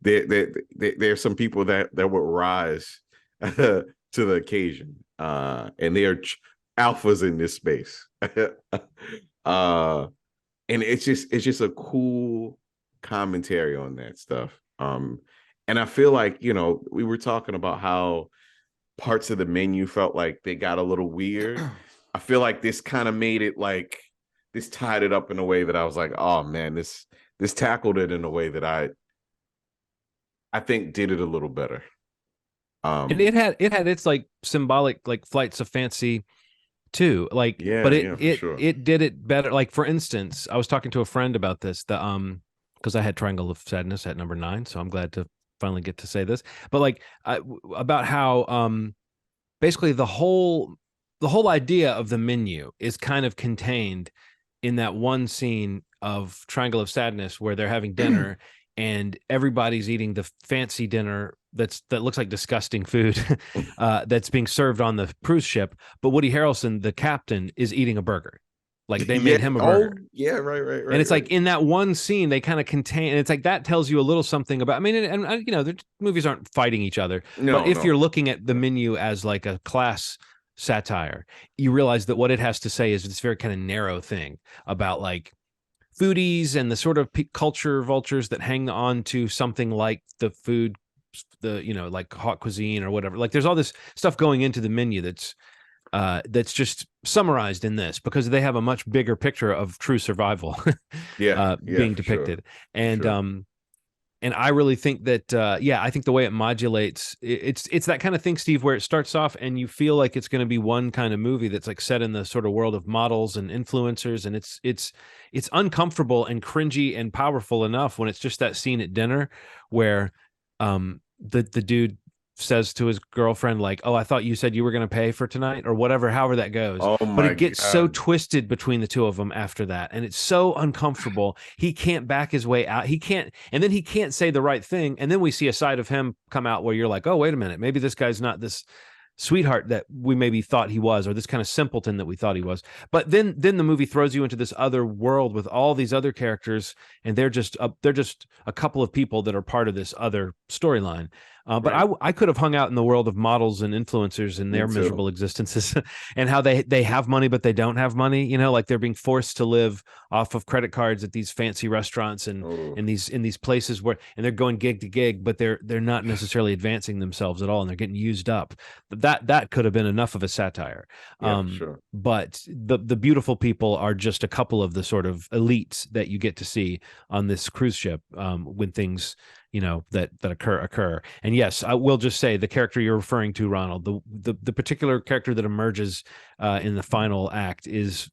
there's some people that would rise to the occasion. And they are alphas in this space. And it's just a cool commentary on that stuff. And I feel like, we were talking about how parts of the menu felt like they got a little weird. I feel like this kind of made it like, this tied it up in a way that I was like, oh man, this tackled it in a way that I think did it a little better. And it had its like symbolic like flights of fancy too, like, but it did it better. Like, for instance, I was talking to a friend about this, because I had Triangle of Sadness at number 9, so I'm glad to finally get to say this. But like, about how basically the whole idea of the menu is kind of contained in that one scene of Triangle of Sadness where they're having dinner and everybody's eating the fancy dinner that looks like disgusting food that's being served on the cruise ship, but Woody Harrelson, the captain, is eating a burger. Like they made him a burger. Yeah, right. And it's like in that one scene, they kind of contain, and it's like that tells you a little something about. I mean, and you know, the movies aren't fighting each other, but if you're looking at the menu as like a class satire, you realize that what it has to say is this very kind of narrow thing about like foodies and the sort of culture vultures that hang on to something like the food, the, you know, like hot cuisine or whatever. Like there's all this stuff going into the menu that's just summarized in this because they have a much bigger picture of true survival being depicted. Sure. And I really think that I think the way it modulates, it's that kind of thing, Steve, where it starts off and you feel like it's going to be one kind of movie that's like set in the sort of world of models and influencers, and it's uncomfortable and cringy and powerful enough when it's just that scene at dinner where the dude says to his girlfriend, like, oh, I thought you said you were going to pay for tonight or whatever, however that goes. But it gets so twisted between the two of them after that. And it's so uncomfortable. He can't back his way out. He can't. And then he can't say the right thing. And then we see a side of him come out where you're like, oh, wait a minute. Maybe this guy's not this sweetheart that we maybe thought he was, or this kind of simpleton that we thought he was. But then the movie throws you into this other world with all these other characters, and they're just a couple of people that are part of this other storyline. But I could have hung out in the world of models and influencers and their miserable existences and how they have money, but they don't have money, you know, like they're being forced to live off of credit cards at these fancy restaurants and in these places where, and they're going gig to gig, but they're not necessarily advancing themselves at all. And they're getting used up. That could have been enough of a satire. Sure. But the beautiful people are just a couple of the sort of elites that you get to see on this cruise ship when things, you know, that occur. And yes, I will just say the character you're referring to, Ronald, the particular character that emerges in the final act is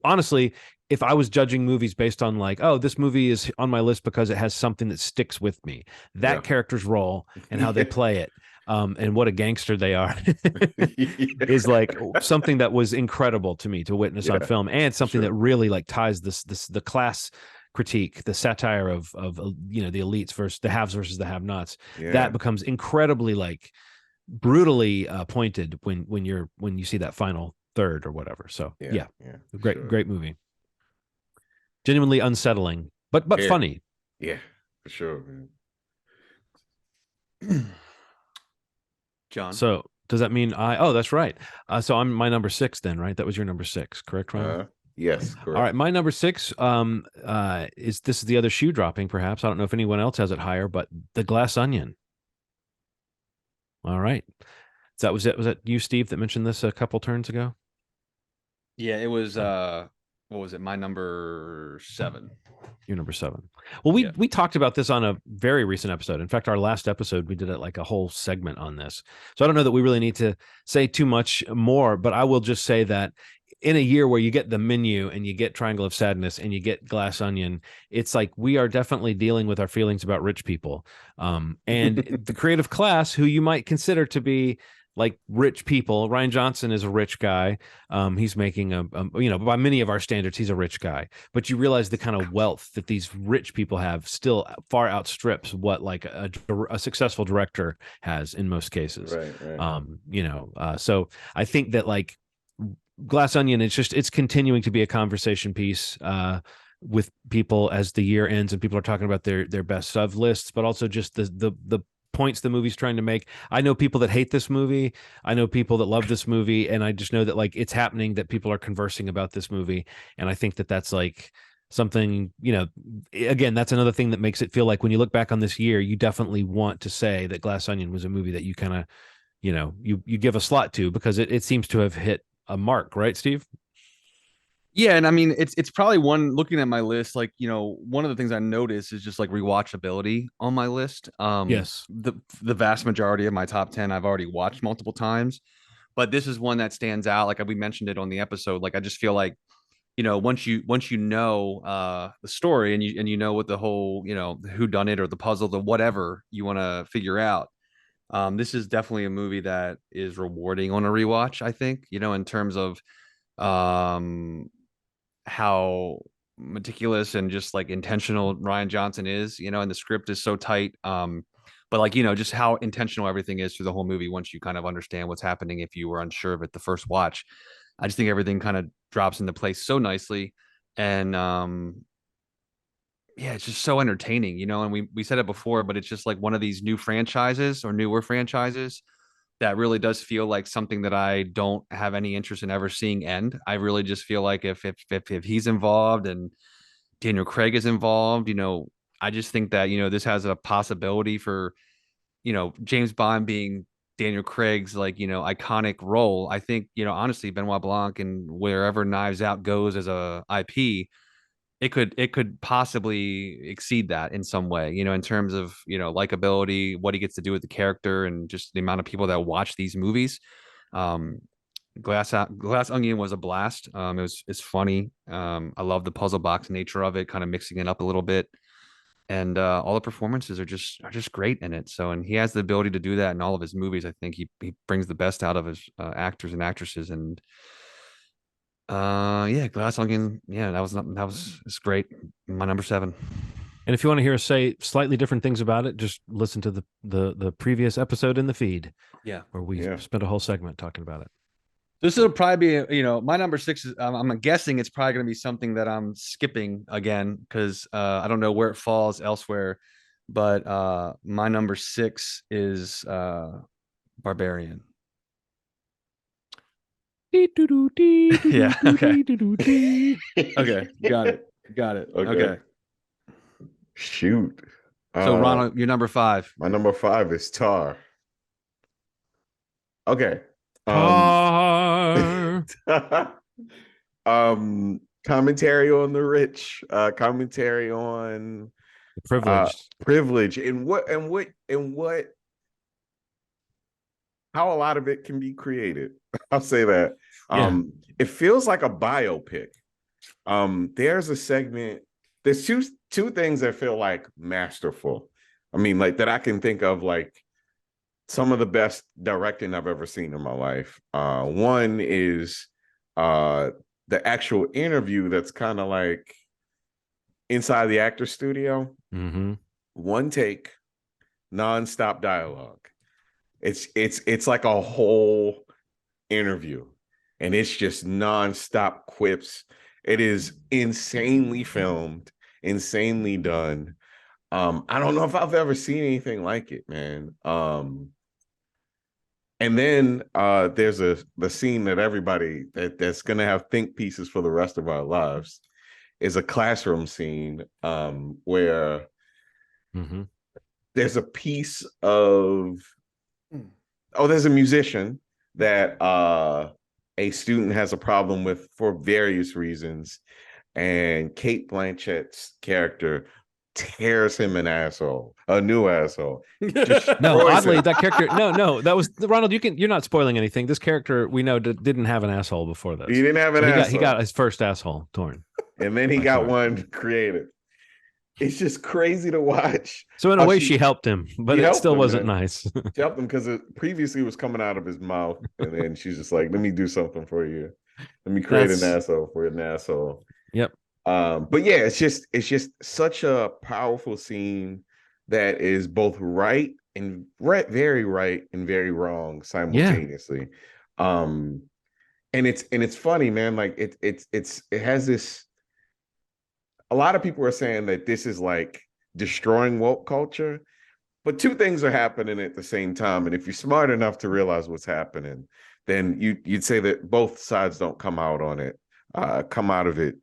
honestly, if I was judging movies based on like, oh, this movie is on my list because it has something that sticks with me, that character's role and how they play it, and what a gangster they are is like something that was incredible to me to witness on film, and something that really like ties the class critique, the satire of you know, the elites versus the haves versus the have-nots. That becomes incredibly like brutally pointed when you see that final third or whatever. So great movie, genuinely unsettling but funny. For sure, man. John, so does that mean that's right, so I'm my number 6 then, right? That was your number 6, correct, Ron? Yes, correct. All right, my number 6 is the other shoe dropping, perhaps. I don't know if anyone else has it higher, but The Glass Onion. All right. Was that you, Steve, that mentioned this a couple turns ago? Yeah, it was what was it? My number 7. Your number 7. Well, we talked about this on a very recent episode. In fact, our last episode, we did like a whole segment on this. So I don't know that we really need to say too much more, but I will just say that in a year where you get the menu and you get Triangle of Sadness and you get Glass Onion, it's like we are definitely dealing with our feelings about rich people, and the creative class who you might consider to be like rich people. Rian Johnson is a rich guy. He's making you know, by many of our standards, he's a rich guy, but you realize the kind of wealth that these rich people have still far outstrips what like a successful director has in most cases. Right. You know, so I think that like Glass Onion, it's continuing to be a conversation piece with people as the year ends and people are talking about their best of lists, but also just the points the movie's trying to make. I know people that hate this movie. I know people that love this movie, and I just know that like it's happening, that people are conversing about this movie, and I think that that's like something, you know, again, that's another thing that makes it feel like when you look back on this year, you definitely want to say that Glass Onion was a movie that you kind of, you know, you give a slot to because it seems to have hit a mark, right, Steve? Yeah, and I mean it's probably one, looking at my list, like, you know, one of the things I notice is just like rewatchability on my list. Yes. The vast majority of my top 10 I've already watched multiple times, but this is one that stands out. Like we mentioned it on the episode. Like I just feel like, you know, once you know the story and you know what the whole, you know, who done it or the puzzle, the whatever you want to figure out. This is definitely a movie that is rewarding on a rewatch, I think, you know, in terms of how meticulous and just like intentional Rian Johnson is, you know, and the script is so tight. but like, you know, just how intentional everything is through the whole movie once you kind of understand what's happening if you were unsure of it the first watch. I just think everything kind of drops into place so nicely. And yeah, it's just so entertaining, you know, and we said it before, but it's just like one of these new franchises or newer franchises that really does feel like something that I don't have any interest in ever seeing end. I really just feel like if he's involved and Daniel Craig is involved, you know, I just think that, you know, this has a possibility for, you know, James Bond being Daniel Craig's like, you know, iconic role. I think, you know, honestly, Benoit Blanc and wherever Knives Out goes as a IP, it could possibly exceed that in some way, you know, in terms of, you know, likability, what he gets to do with the character, and just the amount of people that watch these movies. Um, Glass Onion was a blast. It's funny. I love the puzzle box nature of it, kind of mixing it up a little bit, and all the performances are just great in it. So, and he has the ability to do that in all of his movies. I think he brings the best out of his actors and actresses, and yeah, Glass Onion. Yeah, it's great. My number 7. And if you want to hear us say slightly different things about it, just listen to the previous episode in the feed. Yeah, where we spent a whole segment talking about it. This will probably be, you know, my number 6 is, I'm guessing it's probably going to be something that I'm skipping again because I don't know where it falls elsewhere. But my number 6 is Barbarian. Yeah. Okay. Okay. Got it. Okay. Shoot. So Ronald, you're number 5. My number 5 is Tar. Okay. Tar. Commentary on the rich, commentary on privilege, and what how a lot of it can be created. I'll say that. It feels like a biopic. There's a segment, there's two things that feel like masterful. I mean, like that I can think of, like some of the best directing I've ever seen in my life. One is the actual interview that's kind of like inside the actor studio. Mm-hmm. One take, nonstop dialogue. It's like a whole interview, and it's just nonstop quips. It is insanely filmed, insanely done. I don't know if I've ever seen anything like it, man. And then there's the scene that everybody that's gonna have think pieces for the rest of our lives is a classroom scene where there's a piece of there's a musician that a student has a problem with for various reasons, and Cate Blanchett's character tears him a new asshole. No, oddly, that character. No, that was Ronald. You're not spoiling anything. This character we know didn't have an asshole before this. He didn't have an asshole. He got his first asshole torn, and then he got one created. It's just crazy to watch. So in a way, she helped him, but it still wasn't nice. She helped him because it previously was coming out of his mouth, and then she's just like, "Let me do something for you. Let me create an asshole for an asshole." Yep. But yeah, it's just such a powerful scene that is both very right and very wrong simultaneously. And it's funny, man. Like it has this. A lot of people are saying that this is like destroying woke culture, but two things are happening at the same time. And if you're smart enough to realize what's happening, then you'd say that both sides don't come out of it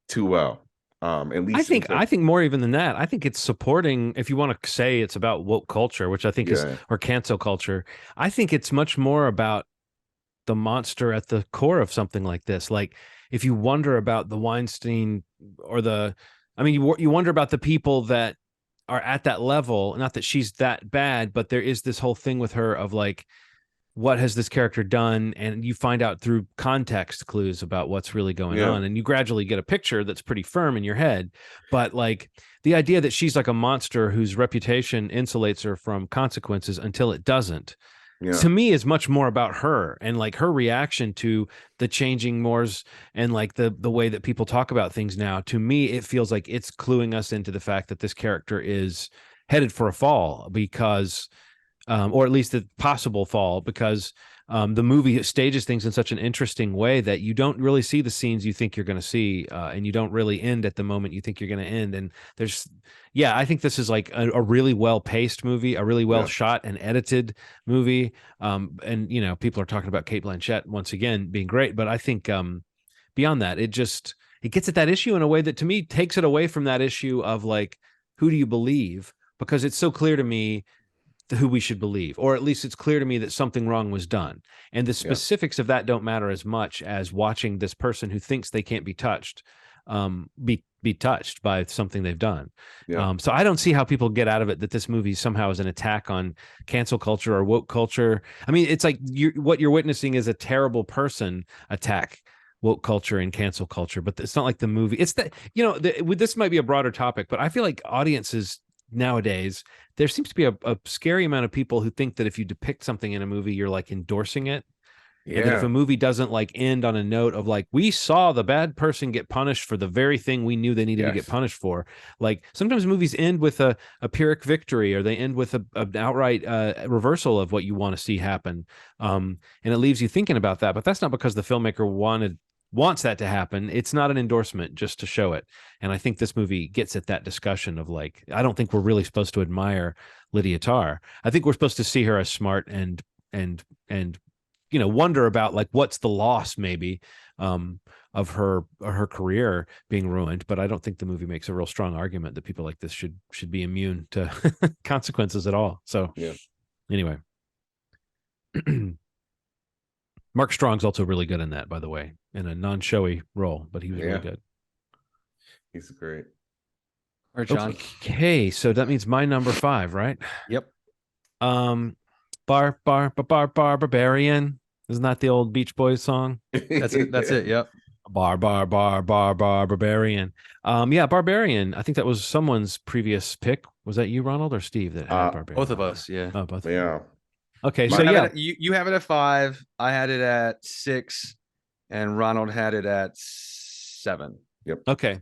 too well. At least I think more even than that. I think it's supporting, if you want to say it's about woke culture, which I think is, or cancel culture. I think it's much more about the monster at the core of something like this. Like if you wonder about the Weinstein or you wonder about the people that are at that level, not that she's that bad, but there is this whole thing with her of like, what has this character done? And you find out through context clues about what's really going on. And you gradually get a picture that's pretty firm in your head. But like the idea that she's like a monster whose reputation insulates her from consequences until it doesn't, to me is much more about her and like her reaction to the changing mores and like the way that people talk about things now. To me, it feels like it's cluing us into the fact that this character is headed for a fall because, or at least a possible fall, because the movie stages things in such an interesting way that you don't really see the scenes you think you're going to see, and you don't really end at the moment you think you're going to end. And I think this is like a really well paced movie, a really well shot and edited movie. And people are talking about Cate Blanchett once again being great, but I think beyond that, it gets at that issue in a way that to me takes it away from that issue of like, who do you believe? Because it's so clear to me who we should believe, or at least it's clear to me that something wrong was done. And the specifics of that don't matter as much as watching this person who thinks they can't be touched, be touched by something they've done. So I don't see how people get out of it that this movie somehow is an attack on cancel culture or woke culture. I mean, it's like what you're witnessing is a terrible person attack woke culture and cancel culture, but it's not like the movie. It's that, this might be a broader topic, but I feel like audiences nowadays, there seems to be a scary amount of people who think that if you depict something in a movie, you're like endorsing it. And that if a movie doesn't like end on a note of like, we saw the bad person get punished for the very thing we knew they needed to get punished for. Like sometimes movies end with a Pyrrhic victory, or they end with an outright reversal of what you want to see happen. And it leaves you thinking about that, but that's not because the filmmaker wants that to happen. It's not an endorsement just to show it. And I think this movie gets at that discussion of like, I don't think we're really supposed to admire Lydia Tarr. I think we're supposed to see her as smart and wonder about like what's the loss maybe of her career being ruined. But I don't think the movie makes a real strong argument that people like this should be immune to consequences at all. So anyway. Mark Strong's also really good in that, by the way, in a non-showy role, but he was really good. He's great. All right, John. Okay, so that means my number 5, right? Yep. Barbarian. Isn't that the old Beach Boys song? That's it. Yep. Barbarian. Barbarian. I think that was someone's previous pick. Was that you, Ronald, or Steve that had Barbarian? Both of us. Yeah. Oh, both. Yeah. Okay, you have it at 5. I had it at 6, and Ronald had it at 7. Yep. Okay.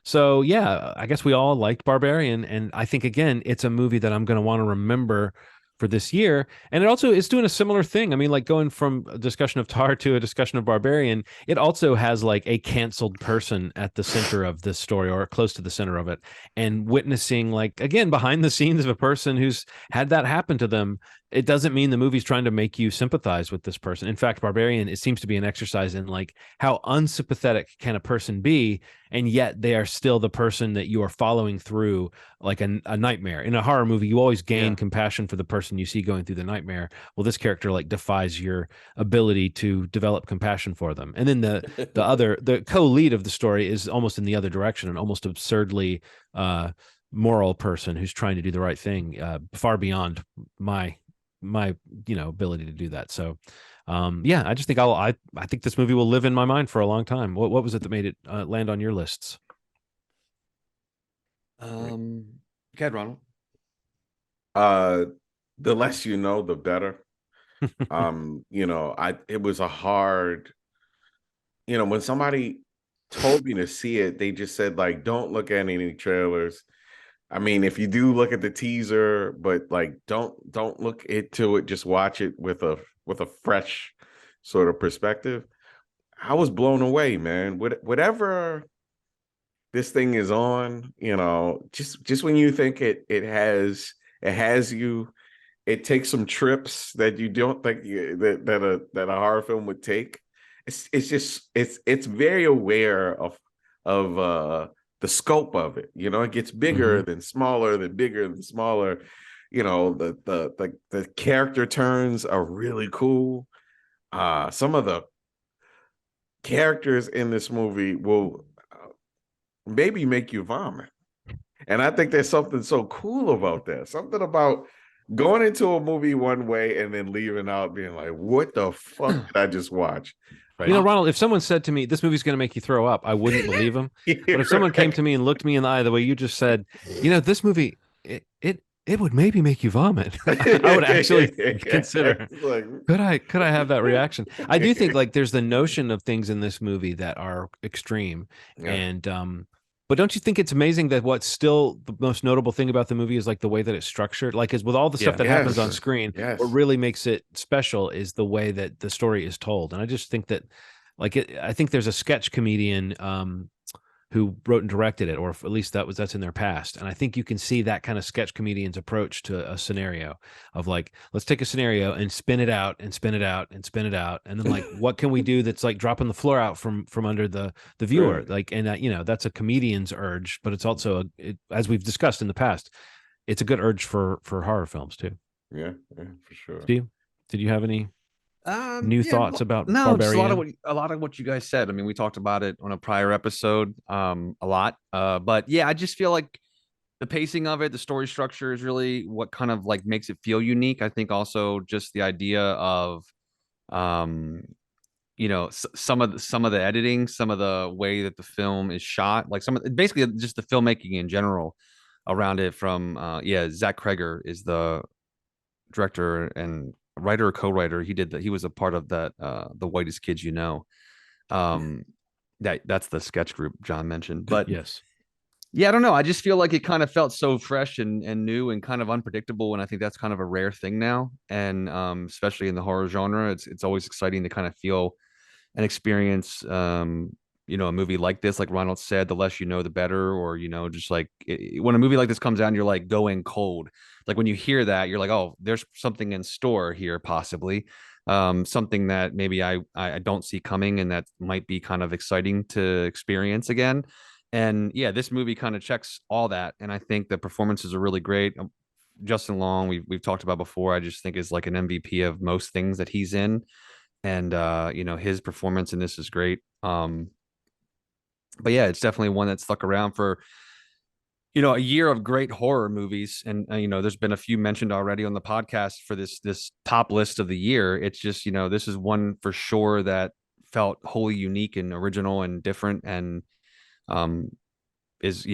So I guess we all liked Barbarian, and I think again it's a movie that I'm going to want to remember for this year. And it also is doing a similar thing. I mean, like going from a discussion of Tar to a discussion of Barbarian, it also has like a canceled person at the center of this story, or close to the center of it, and witnessing like, again, behind the scenes of a person who's had that happen to them. It doesn't mean the movie's trying to make you sympathize with this person. In fact, Barbarian, it seems to be an exercise in like how unsympathetic can a person be, and yet they are still the person that you are following through like a nightmare. In a horror movie, you always gain compassion for the person you see going through the nightmare. Well, this character like defies your ability to develop compassion for them. And then the co-lead of the story is almost in the other direction, an almost absurdly moral person who's trying to do the right thing, far beyond my ability to do that. So I just think I think this movie will live in my mind for a long time. What was it that made it land on your lists? Go ahead, Ronald. The less you know, the better. It was a hard, when somebody told me to see it, they just said like, don't look at any trailers. I mean, if you do look at the teaser, but like don't look into it, just watch it with a fresh sort of perspective. I was blown away, man. Whatever this thing is on, just when you think it has you, it takes some trips that you don't think that a horror film would take. It's very aware of the scope of it. It gets bigger than smaller, than bigger than smaller. The character turns are really cool. Some of the characters in this movie will maybe make you vomit. And I think there's something so cool about that. Something about going into a movie one way and then leaving out being like, what the fuck did I just watch? Right. Ronald, if someone said to me, this movie's going to make you throw up, I wouldn't believe them. But if someone came to me and looked me in the eye the way you just said, this movie, it would maybe make you vomit. I would actually consider, could I have that reaction? I do think like there's the notion of things in this movie that are extreme. And But don't you think it's amazing that what's still the most notable thing about the movie is like the way that it's structured? Like, is with all the stuff Yeah. that happens on Yes. screen, what Yes. really makes it special is the way that the story is told. And I just think that, like, I think there's a sketch comedian who wrote and directed it, or at least that's in their past. And I think you can see that kind of sketch comedian's approach to a scenario of like, let's take a scenario and spin it out and spin it out and spin it out, and then like, what can we do that's like dropping the floor out from under the viewer, Right. like, and you know, that's a comedian's urge, but it's also as we've discussed in the past, it's a good urge for horror films too. Yeah, for sure. Steve, did you have any new Yeah, thoughts about no, just Barbarian? a lot of what you guys said. I mean, we talked about it on a prior episode, a lot. But yeah, I just feel like the pacing of it, the story structure is really what kind of like makes it feel unique. I think also just the idea of, um, some of the editing, some of the way that the film is shot, like basically just the filmmaking in general around it. From Zach Kreger is the director and writer or co-writer. He did that. He was a part of that the Whitest Kids You Know. Um that's the sketch group John mentioned. But Yes. yeah, I don't know. I just feel like it kind of felt so fresh and new and kind of unpredictable. And I think that's kind of a rare thing now. And especially in the horror genre, it's always exciting to kind of feel and experience a movie like this. Like Ronald said, the less you know the better. Or just like when a movie like this comes out and you're like going cold, like when you hear that you're like, oh, there's something in store here, possibly something that maybe I don't see coming, and that might be kind of exciting to experience again. And yeah, this movie kind of checks all that, and I think the performances are really great. Justin Long, we've talked about before, I just think is like an MVP of most things that he's in. And his performance in this is great. But yeah, it's definitely one that stuck around for a year of great horror movies. And there's been a few mentioned already on the podcast for this top list of the year. It's just, this is one for sure that felt wholly unique and original and different, and um is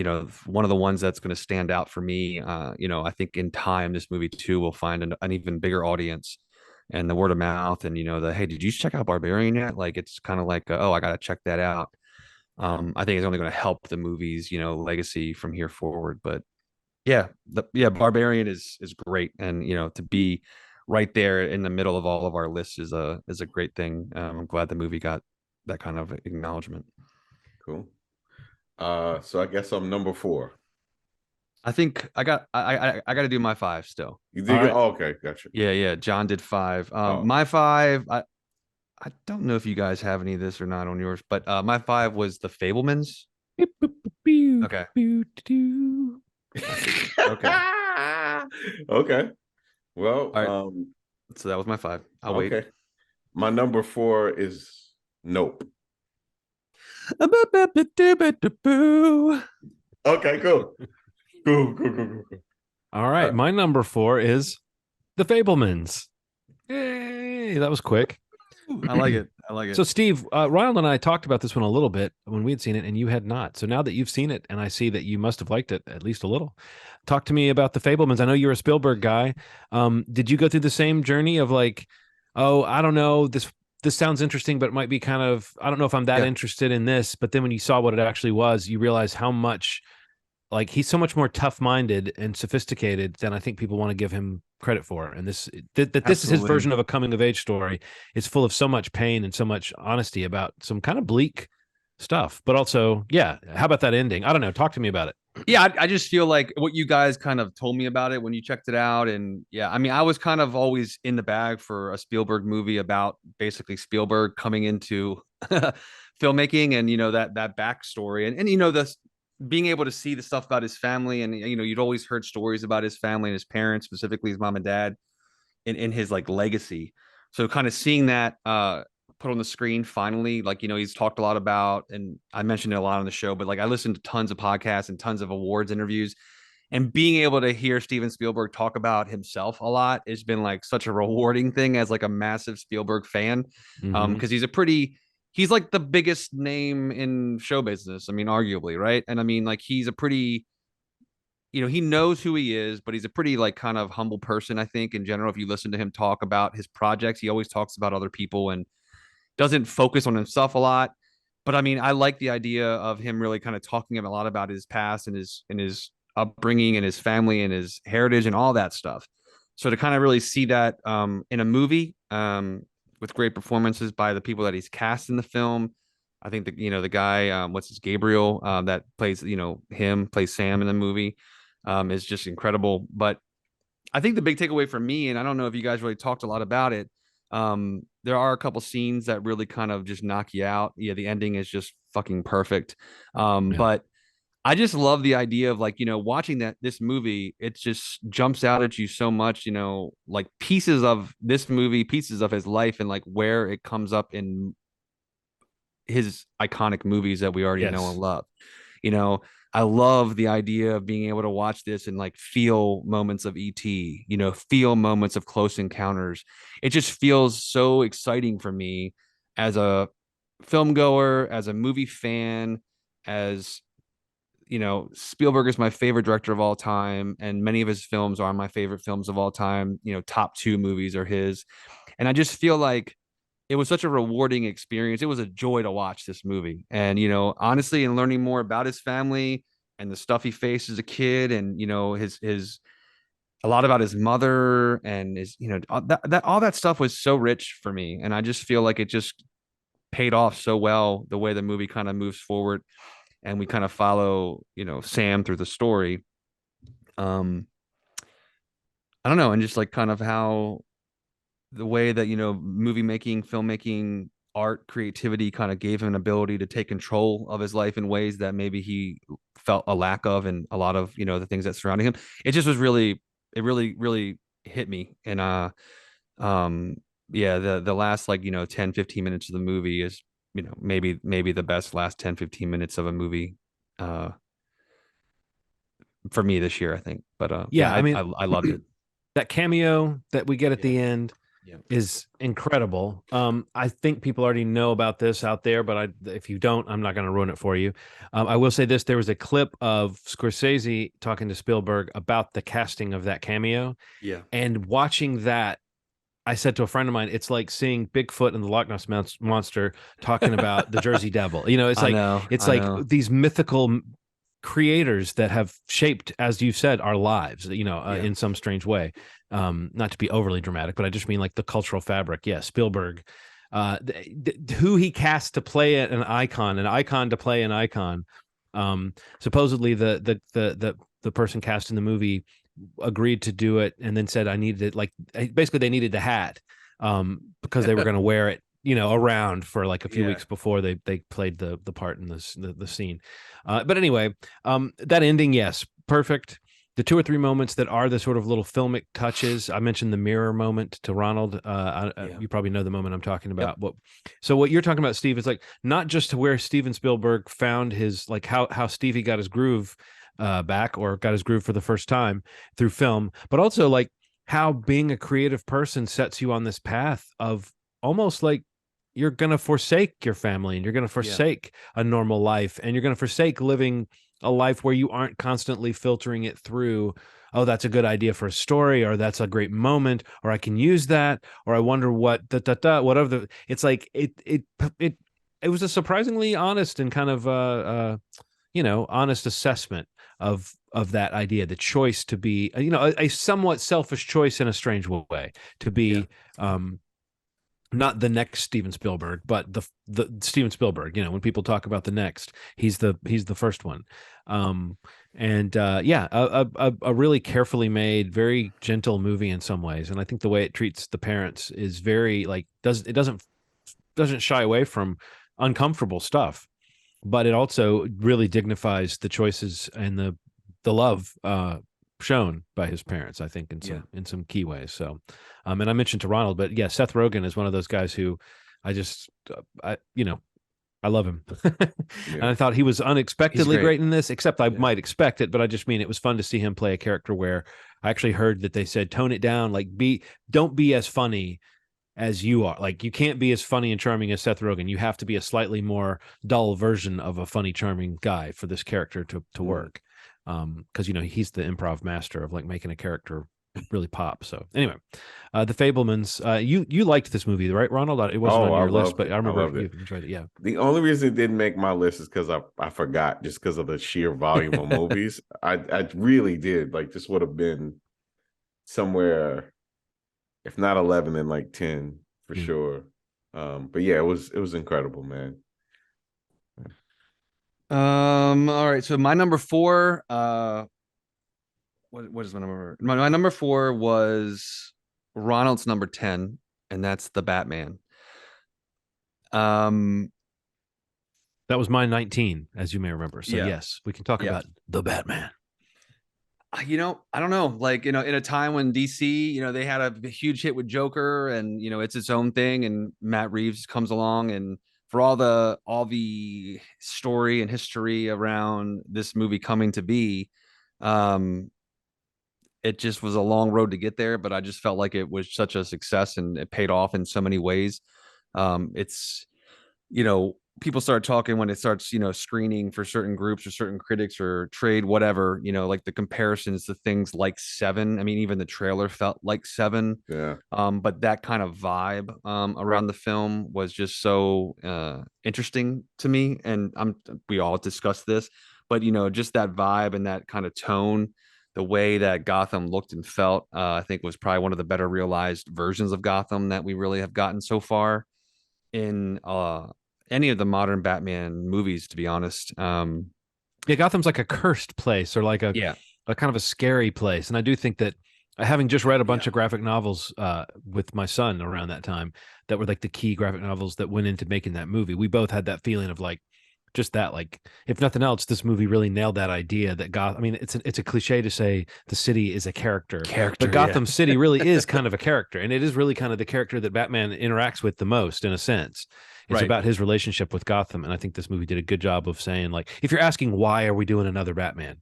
one of the ones that's going to stand out for me. I think in time this movie too will find an even bigger audience, and the word of mouth, and the, hey, did you check out Barbarian yet? Like, it's kind of like, oh, I gotta check that out. I think it's only going to help the movie's legacy from here forward. But yeah, Barbarian is great, and to be right there in the middle of all of our lists is a great thing. I'm glad the movie got that kind of acknowledgement. Cool. So I guess I'm number 4. I think I got to do my 5 still. You did? Right. Oh, okay, gotcha. Yeah. John did 5. Oh. My 5. I don't know if you guys have any of this or not on yours, but my 5 was The Fablemans. Okay. Okay. Okay. Well, All right. So that was my 5. I'll wait. Okay. My number 4 is Nope. Okay, cool. Cool. All right. My number 4 is The Fablemans. Yay, that was quick. I like it. So, Steve, Ronald and I talked about this one a little bit when we had seen it, and you had not. So now that you've seen it, and I see that you must have liked it at least a little, talk to me about The Fablemans. I know you're a Spielberg guy. Did you go through the same journey of like, oh, I don't know, this sounds interesting, but it might be kind of, I don't know if I'm that interested in this. But then when you saw what it actually was, you realize how much, like, he's so much more tough-minded and sophisticated than I think people want to give him credit for. And this is his version of a coming-of-age story. It's full of so much pain and so much honesty about some kind of bleak stuff. But also, yeah, how about that ending? I don't know. Talk to me about it. Yeah, I just feel like what you guys kind of told me about it when you checked it out. And yeah, I mean, I was kind of always in the bag for a Spielberg movie about basically Spielberg coming into filmmaking, and that backstory, and this being able to see the stuff about his family. And you'd always heard stories about his family and his parents, specifically his mom and dad, in his like legacy. So kind of seeing that put on the screen finally, like he's talked a lot about, and I mentioned it a lot on the show, but like I listened to tons of podcasts and tons of awards interviews, and being able to hear Steven Spielberg talk about himself a lot has been like such a rewarding thing as like a massive Spielberg fan. Because he's like the biggest name in show business. I mean, arguably, right? And I mean, like, he's a pretty, he knows who he is, but he's a pretty like kind of humble person, I think, in general. If you listen to him talk about his projects, he always talks about other people and doesn't focus on himself a lot. but I mean, I like the idea of him really kind of talking a lot about his past and his upbringing and his family and his heritage and all that stuff. So to kind of really see that in a movie with great performances by the people that he's cast in the film. I think the guy, what's his Gabriel, that plays, him plays Sam in the movie, is just incredible. But I think the big takeaway for me, and I don't know if you guys really talked a lot about it, there are a couple scenes that really kind of just knock you out. Yeah, the ending is just fucking perfect. Yeah. But I just love the idea of, like, watching this movie, it just jumps out at you so much, like pieces of this movie, pieces of his life, and like where it comes up in his iconic movies that we already know and Yes. love. You know, I love the idea of being able to watch this and like feel moments of ET, feel moments of Close Encounters. It just feels so exciting for me as a film goer, as a movie fan, as Spielberg is my favorite director of all time, and many of his films are my favorite films of all time. Top two movies are his. And I just feel like it was such a rewarding experience. It was a joy to watch this movie. And, honestly, and learning more about his family and the stuff he faced as a kid, and, his a lot about his mother and his, all that stuff was so rich for me. And I just feel like it just paid off so well, the way the movie kind of moves forward and we kind of follow, Sam through the story. Um, I don't know. And just like kind of how the way that, movie making, filmmaking, art, creativity kind of gave him an ability to take control of his life in ways that maybe he felt a lack of, and a lot of, the things that surrounding him. It just was really, it really, really hit me. And um yeah, the last, like, 10, 15 minutes of the movie is, maybe the best last 10, 15 minutes of a movie uh for me this year, I think. But Yeah, I mean, I loved it. that cameo that we get at Yeah. the end Yeah. is incredible. I think people already know about this out there, but if you don't, I'm not going to ruin it for you. I will say this: there was a clip of Scorsese talking to Spielberg about the casting of that cameo, Yeah. and watching that, I said to a friend of mine, it's like seeing Bigfoot and the Loch Ness monster talking about the Jersey Devil. It's I like know. it's I like know. these mythical creators that have shaped, as you said, our lives, Yeah. in some strange way. Not to be overly dramatic, but I just mean like the cultural fabric. Yeah, Spielberg, who he cast to play an icon to play an icon. Supposedly the person cast in the movie agreed to do it, and then said I needed it. Like, basically they needed the hat, because they were going to wear it, around for like a few Yeah. weeks before they played the part in the scene. But anyway, that ending, yes, perfect. The two or three moments that are the sort of little filmic touches. I mentioned the mirror moment to Ronald. Yeah. You probably know the moment I'm talking about. Yep. So what you're talking about, Steve, is like not just to where Steven Spielberg found his, like how Stevie got his groove back, or got his groove for the first time through film, but also like how being a creative person sets you on this path of almost like you're going to forsake your family, and you're going to forsake a normal life, and you're going to forsake living a life where you aren't constantly filtering it through, oh, that's a good idea for a story, or that's a great moment, or I can use that, or I wonder what whatever. It's like it was a surprisingly honest and kind of honest assessment of that idea, the choice to be, a somewhat selfish choice in a strange way, to be not the next Steven Spielberg, but the Steven Spielberg. When people talk about the next, he's the first one. A really carefully made, very gentle movie in some ways, and I think the way it treats the parents is very, like, doesn't shy away from uncomfortable stuff, but it also really dignifies the choices and the love shown by his parents, I think, in some key ways. So, and I mentioned to Ronald, but yeah, Seth Rogen is one of those guys who I just, I love him. And I thought he was unexpectedly great in this, except I might expect it, but I just mean it was fun to see him play a character where I actually heard that they said, tone it down, like don't be as funny as you are. Like, you can't be as funny and charming as Seth Rogen. You have to be a slightly more dull version of a funny, charming guy for this character to work. Because he's the improv master of like making a character really pop. So anyway, The Fablemans. You liked this movie, right, Ronald? It wasn't Oh, on I your list, loved but it. I I remember loved you it. enjoyed it. Yeah. The only reason it didn't make my list is because I forgot, just because of the sheer volume of movies. I really did. Like, this would have been somewhere, if not 11, then like 10 for Yeah. sure. But yeah, it was incredible, man. All right. So my number four, what is my number? My number four was Ronald's number 10, and that's the Batman. Um, That was my 19, as you may remember. So yeah, yes, we can talk yeah. about the Batman. I don't know. Like, in a time when DC, they had a huge hit with Joker, and it's its own thing, and Matt Reeves comes along, and for all the story and history around this movie coming to be, um, it just was a long road to get there, but I just felt like it was such a success and it paid off in so many ways. It's people start talking when it starts, screening for certain groups or certain critics or trade, whatever, like the comparisons to things like Seven. I mean, even the trailer felt like Seven. Yeah. But that kind of vibe around the film was just so interesting to me. And we all discussed this, but just that vibe and that kind of tone, the way that Gotham looked and felt, I think was probably one of the better realized versions of Gotham that we really have gotten so far in any of the modern Batman movies, to be honest. Yeah, Gotham's like a cursed place, or like Yeah, a kind of a scary place. And I do think that, having just read a bunch yeah, of graphic novels with my son around that time, that were like the key graphic novels that went into making that movie, we both had that feeling of like, just that, like, if nothing else, this movie really nailed that idea that Gotham. I mean, it's a cliche to say the city is a character, but character. Yeah, Gotham City really is kind of a character, and it is really kind of the character that Batman interacts with the most, in a sense. It's right. about his relationship with Gotham, and I think this movie did a good job of saying, like, if you're asking why are we doing another Batman,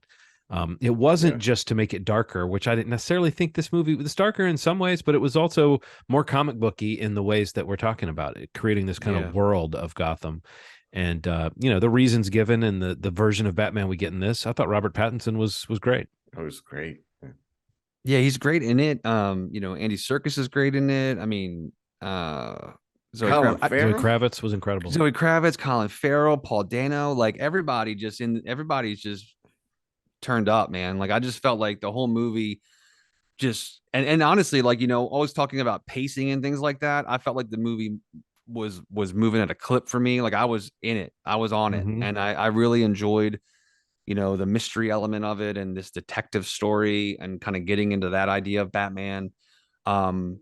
it wasn't Yeah. just to make it darker, which I didn't necessarily think this movie was darker in some ways, but it was also more comic booky in the ways that we're talking about it, creating this kind Yeah, of world of Gotham. And the reasons given and the version of Batman we get in this, I thought Robert Pattinson was great. It was great. yeah, he's great in it. Andy Serkis is great in it. I mean, uh, Zoe Colin Kravitz, Zoe Farrell? Kravitz was incredible. Zoe Kravitz, Colin Farrell, Paul Dano, like everybody's just turned up, man. Like I just felt like the whole movie just and honestly, like always talking about pacing and things like that. I felt like the movie was moving at a clip for me. Like I was in it, I was on it, Hmm. and I really enjoyed the mystery element of it and this detective story and kind of getting into that idea of Batman. Um,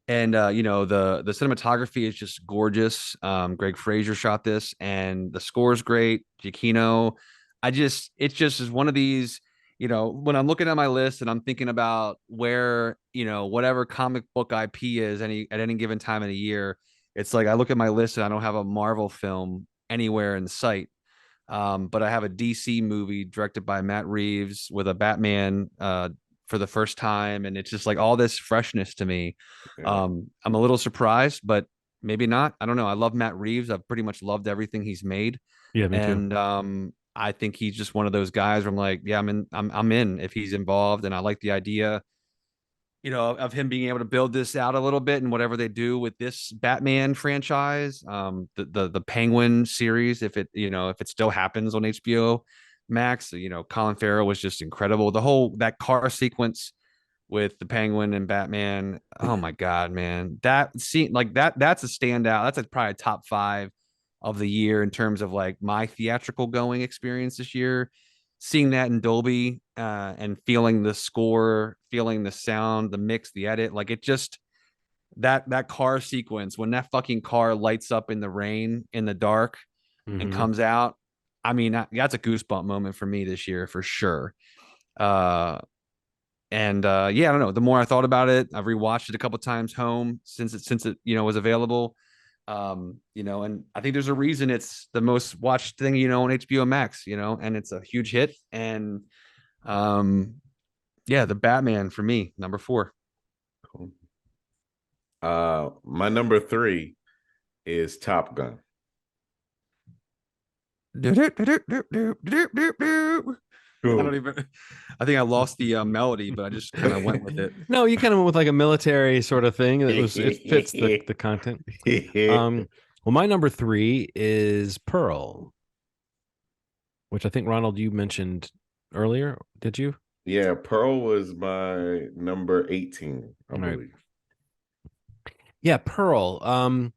and the cinematography is just gorgeous. Greg Fraser shot this, and the score is great. Giacchino, it's just is one of these. When I'm looking at my list and I'm thinking about where whatever comic book IP is at any given time of the year, it's like I look at my list and I don't have a Marvel film anywhere in sight. But I have a DC movie directed by Matt Reeves with a Batman for the first time, and it's just like all this freshness to me. Yeah. I'm a little surprised, but maybe not. I don't know. I love Matt Reeves. I've pretty much loved everything he's made, Yeah, me too. and I think he's just one of those guys where I'm like, yeah, I'm in. I'm in if he's involved, and I like the idea of him being able to build this out a little bit and whatever they do with this Batman franchise, the Penguin series, if it still happens on HBO Max, Colin Farrell was just incredible. The whole that car sequence with the Penguin and Batman, oh my god, man, that scene like that's a standout. That's probably a top five of the year in terms of like my theatrical going experience this year, seeing that in Dolby and feeling the score, feeling the sound, the mix, the edit, like it just that car sequence when that fucking car lights up in the rain in the dark and Hmm. comes out. I mean, that's a goosebump moment for me this year for sure. Uh, and yeah, I don't know. The more I thought about it, I've rewatched it a couple times home since it was available. And I think there's a reason it's the most watched thing on HBO Max, and it's a huge hit. And um, yeah, the Batman for me, number four. Cool. My number 3 is Top Gun. I don't even. I think I lost the melody, but I just kind of went with it. No, you kind of went with like a military sort of thing. It fits the content. Well, my number 3 is Pearl, which I think Ronald you mentioned earlier. Did you? Yeah, Pearl was my number 18, I believe. Yeah, Pearl.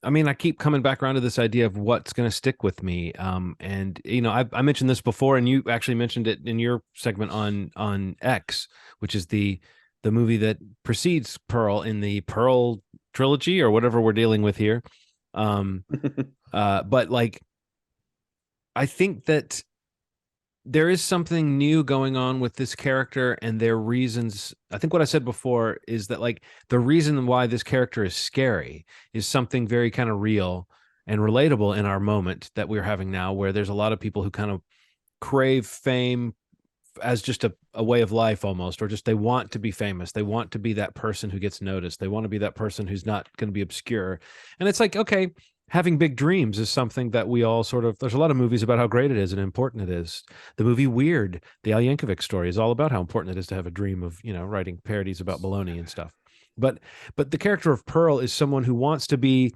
I mean, I keep coming back around to this idea of what's going to stick with me. And you know, I mentioned this before, and you actually mentioned it in your segment on X, which is the movie that precedes Pearl in the Pearl trilogy or whatever we're dealing with here. But like, I think that there is something new going on with this character and their reasons. I think what I said before is that like the reason why this character is scary is something very kind of real and relatable in our moment that we're having now, where there's a lot of people who kind of crave fame as just a way of life almost, or just they want to be famous. They want to be that person who gets noticed. They want to be that person who's not going to be obscure. And it's like, okay, having big dreams is something that we all sort of, there's a lot of movies about how great it is and important it is. The movie Weird, the Al Yankovic story, is all about how important it is to have a dream of, you know, writing parodies about baloney and stuff. But the character of Pearl is someone who wants to be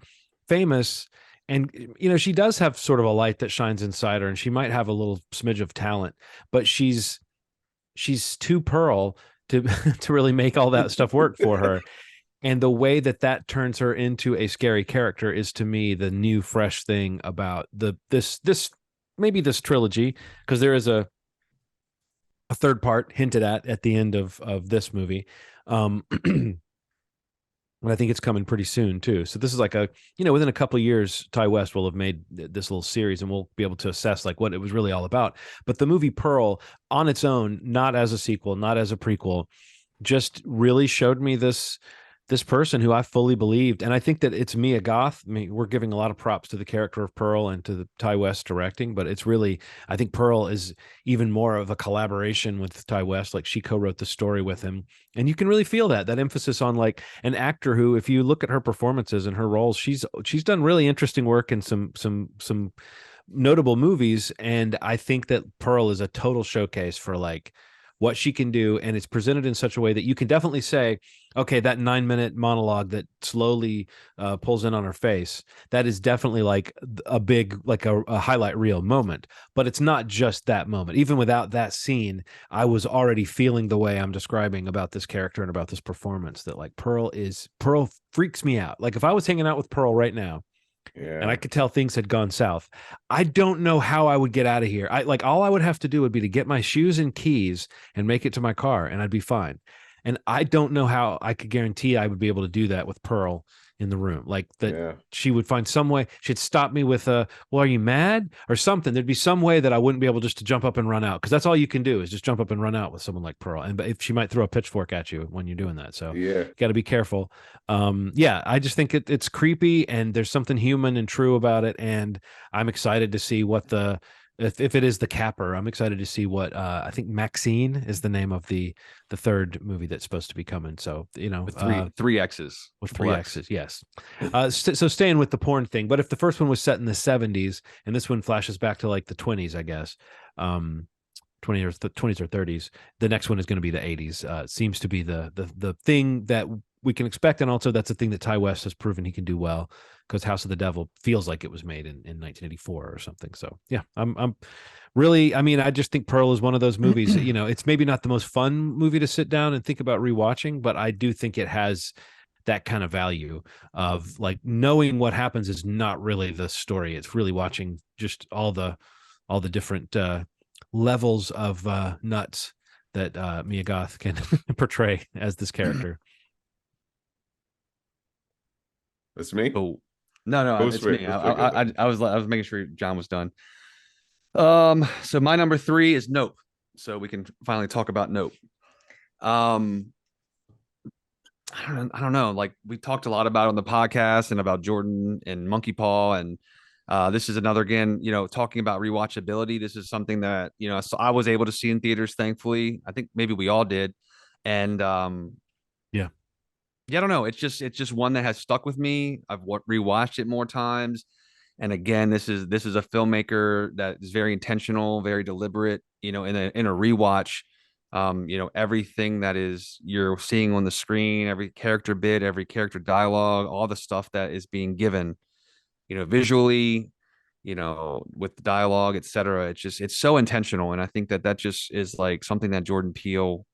famous, and you know, she does have sort of a light that shines inside her, and she might have a little smidge of talent, but she's too Pearl to to really make all that stuff work for her. And the way that turns her into a scary character is, to me, the new fresh thing about this maybe this trilogy, because there is a third part hinted at the end of this movie. And I think it's coming pretty soon too. So this is like a, you know, within a couple of years, Ty West will have made this little series, and we'll be able to assess like what it was really all about. But the movie Pearl on its own, not as a sequel, not as a prequel, just really showed me this person who I fully believed. And I think that it's Mia Goth. I mean, we're giving a lot of props to the character of Pearl and to the Ty West directing, but it's really, I think Pearl is even more of a collaboration with Ty West. Like, she co-wrote the story with him. And you can really feel that emphasis on like an actor who, if you look at her performances and her roles, she's done really interesting work in some notable movies. And I think that Pearl is a total showcase for like what she can do, and it's presented in such a way that you can definitely say, okay, that 9-minute monologue that slowly pulls in on her face, that is definitely like a big, like a highlight reel moment. But it's not just that moment. Even without that scene, I was already feeling the way I'm describing about this character and about this performance, that like Pearl freaks me out. Like, if I was hanging out with Pearl right now, and I could tell things had gone south, I don't know how I would get out of here. All I would have to do would be to get my shoes and keys and make it to my car, and I'd be fine. And I don't know how I could guarantee I would be able to do that with Pearl in the room. Like that, she would find some way. She'd stop me with well, are you mad or something? There'd be some way that I wouldn't be able just to jump up and run out, because that's all you can do is just jump up and run out with someone like Pearl. And but if she might throw a pitchfork at you when you're doing that, so got to be careful. I just think it's creepy, and there's something human and true about it, and I'm excited to see what if it is the capper. I'm excited to see what I think Maxine is the name of the third movie that's supposed to be coming. So, you know, with three X's, with three X's. Yes. So staying with the porn thing, but if the first one was set in the 70s and this one flashes back to like the 20s, I guess, 20s or 30s, the next one is going to be the 80s. It seems to be the thing that we can expect. And also that's the thing that Ty West has proven he can do well, because House of the Devil feels like it was made in 1984 or something. So yeah, I'm really, I mean, I just think Pearl is one of those movies, you know, it's maybe not the most fun movie to sit down and think about rewatching, but I do think it has that kind of value of like knowing what happens is not really the story. It's really watching just all the different levels of nuts that Mia Goth can portray as this character. That's me. Oh, no, it's me. I was making sure John was done. So my number 3 is Nope. So we can finally talk about Nope. I don't know. Like, we talked a lot about it on the podcast and about Jordan and Monkey Paw, and this is another, again, you know, talking about rewatchability. This is something that, you know, so I was able to see in theaters, thankfully. I think maybe we all did, and I don't know. It's just one that has stuck with me. I've rewatched it more times, And again, this is a filmmaker that is very intentional, very deliberate. In a rewatch, everything that is you're seeing on the screen, every character bit, every character dialogue, all the stuff that is being given, visually, with the dialogue, etc. It's so intentional, and I think that just is like something that Jordan Peele,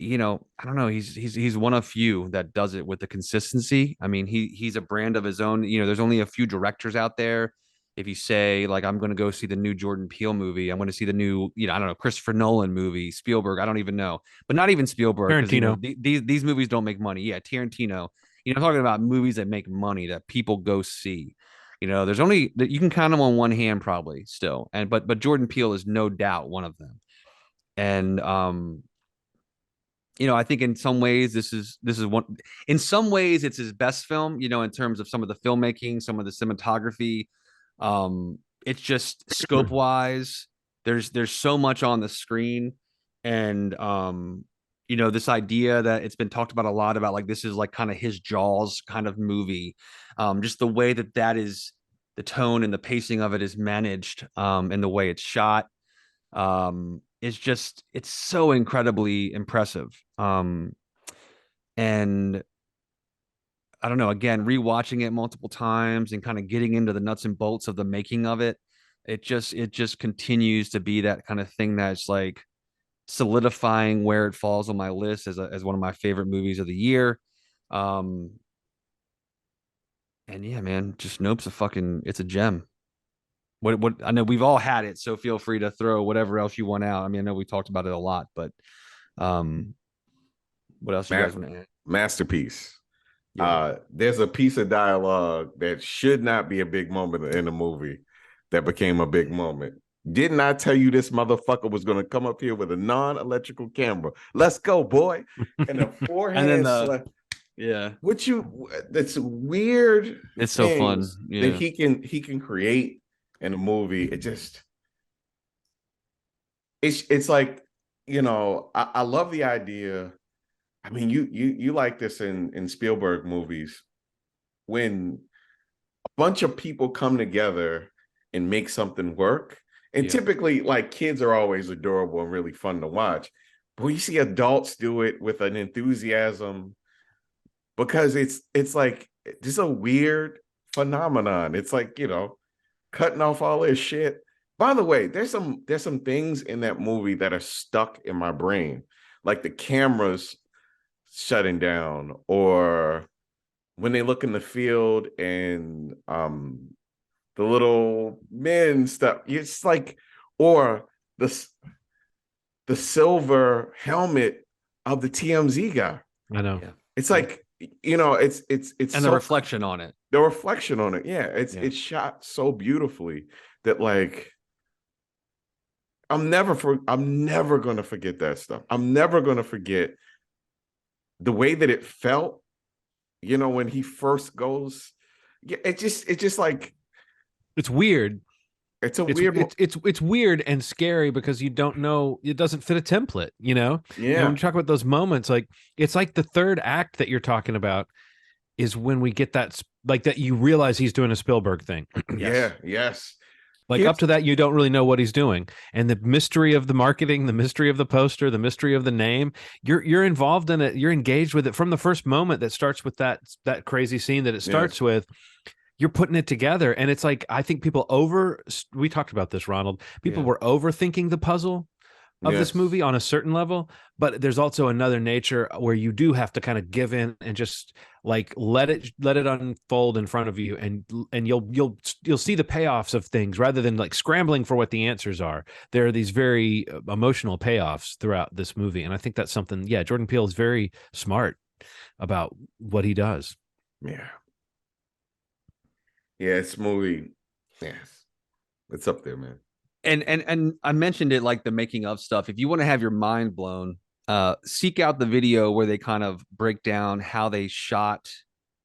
I don't know. He's one of few that does it with the consistency. I mean, he's a brand of his own. There's only a few directors out there. If you say like, I'm going to go see the new Jordan Peele movie, I'm going to see the new, I don't know, Christopher Nolan movie, Spielberg, I don't even know, but not even Spielberg, because Tarantino. these movies don't make money. Yeah, Tarantino. I'm talking about movies that make money that people go see. There's only that you can count them on one hand probably still, and but Jordan Peele is no doubt one of them. And I think in some ways this is one. In some ways, it's his best film. In terms of some of the filmmaking, some of the cinematography. It's just scope wise. There's so much on the screen, and this idea that it's been talked about a lot about like this is like kind of his Jaws kind of movie. Just the way that is the tone and the pacing of it is managed, and the way it's shot. It's so incredibly impressive. And I don't know, again, rewatching it multiple times and kind of getting into the nuts and bolts of the making of it, it just continues to be that kind of thing that's like solidifying where it falls on my list as one of my favorite movies of the year. And yeah, man, just Nope's it's a gem. What I know we've all had it, so feel free to throw whatever else you want out. I mean, I know we talked about it a lot, but um, what else you guys want to add? Masterpiece. Yeah. There's a piece of dialogue that should not be a big moment in a movie that became a big moment. Didn't I tell you this motherfucker was going to come up here with a non-electrical camera? Let's go, boy. And a forehead And then slap. yeah, That's weird. it's so fun. Yeah, that he can create in a movie. It's like, I love the idea. I mean, you like this in Spielberg movies when a bunch of people come together and make something work. And typically, like, kids are always adorable and really fun to watch. But when you see adults do it with an enthusiasm, because it's like just a weird phenomenon. It's like, cutting off all this shit. By the way, there's some things in that movie that are stuck in my brain, like the cameras shutting down, or when they look in the field and the little men stuff. It's like, or the silver helmet of the TMZ guy. I know. yeah. It's like, it's And so, the reflection on it. the reflection on it. Yeah, it's shot so beautifully that, like, I'm never going to forget that stuff. I'm never going to forget the way that it felt, when he first goes. Yeah, it's just like, It's weird. it's a weird. It's weird and scary because you don't know, it doesn't fit a template, And Yeah. when you talk about those moments, like it's like the third act that you're talking about is when we get that, like, that you realize he's doing a Spielberg thing. Yeah. Yes. Like up to that, you don't really know what he's doing, and the mystery of the marketing, the mystery of the poster, the mystery of the name. You're involved in it. You're engaged with it from the first moment that starts with that crazy scene that it starts with. You're putting it together, and it's like, I think we talked about this, Ronald. People were overthinking the puzzle of this movie on a certain level, but there's also another nature where you do have to kind of give in and just like let it unfold in front of you, and you'll see the payoffs of things rather than like scrambling for what the answers are. There are these very emotional payoffs throughout this movie, and I think that's something, Jordan Peele is very smart about what he does. Yeah. Yeah, it's movie. Yes. It's up there, man. And I mentioned it, like the making of stuff. If you want to have your mind blown, seek out the video where they kind of break down how they shot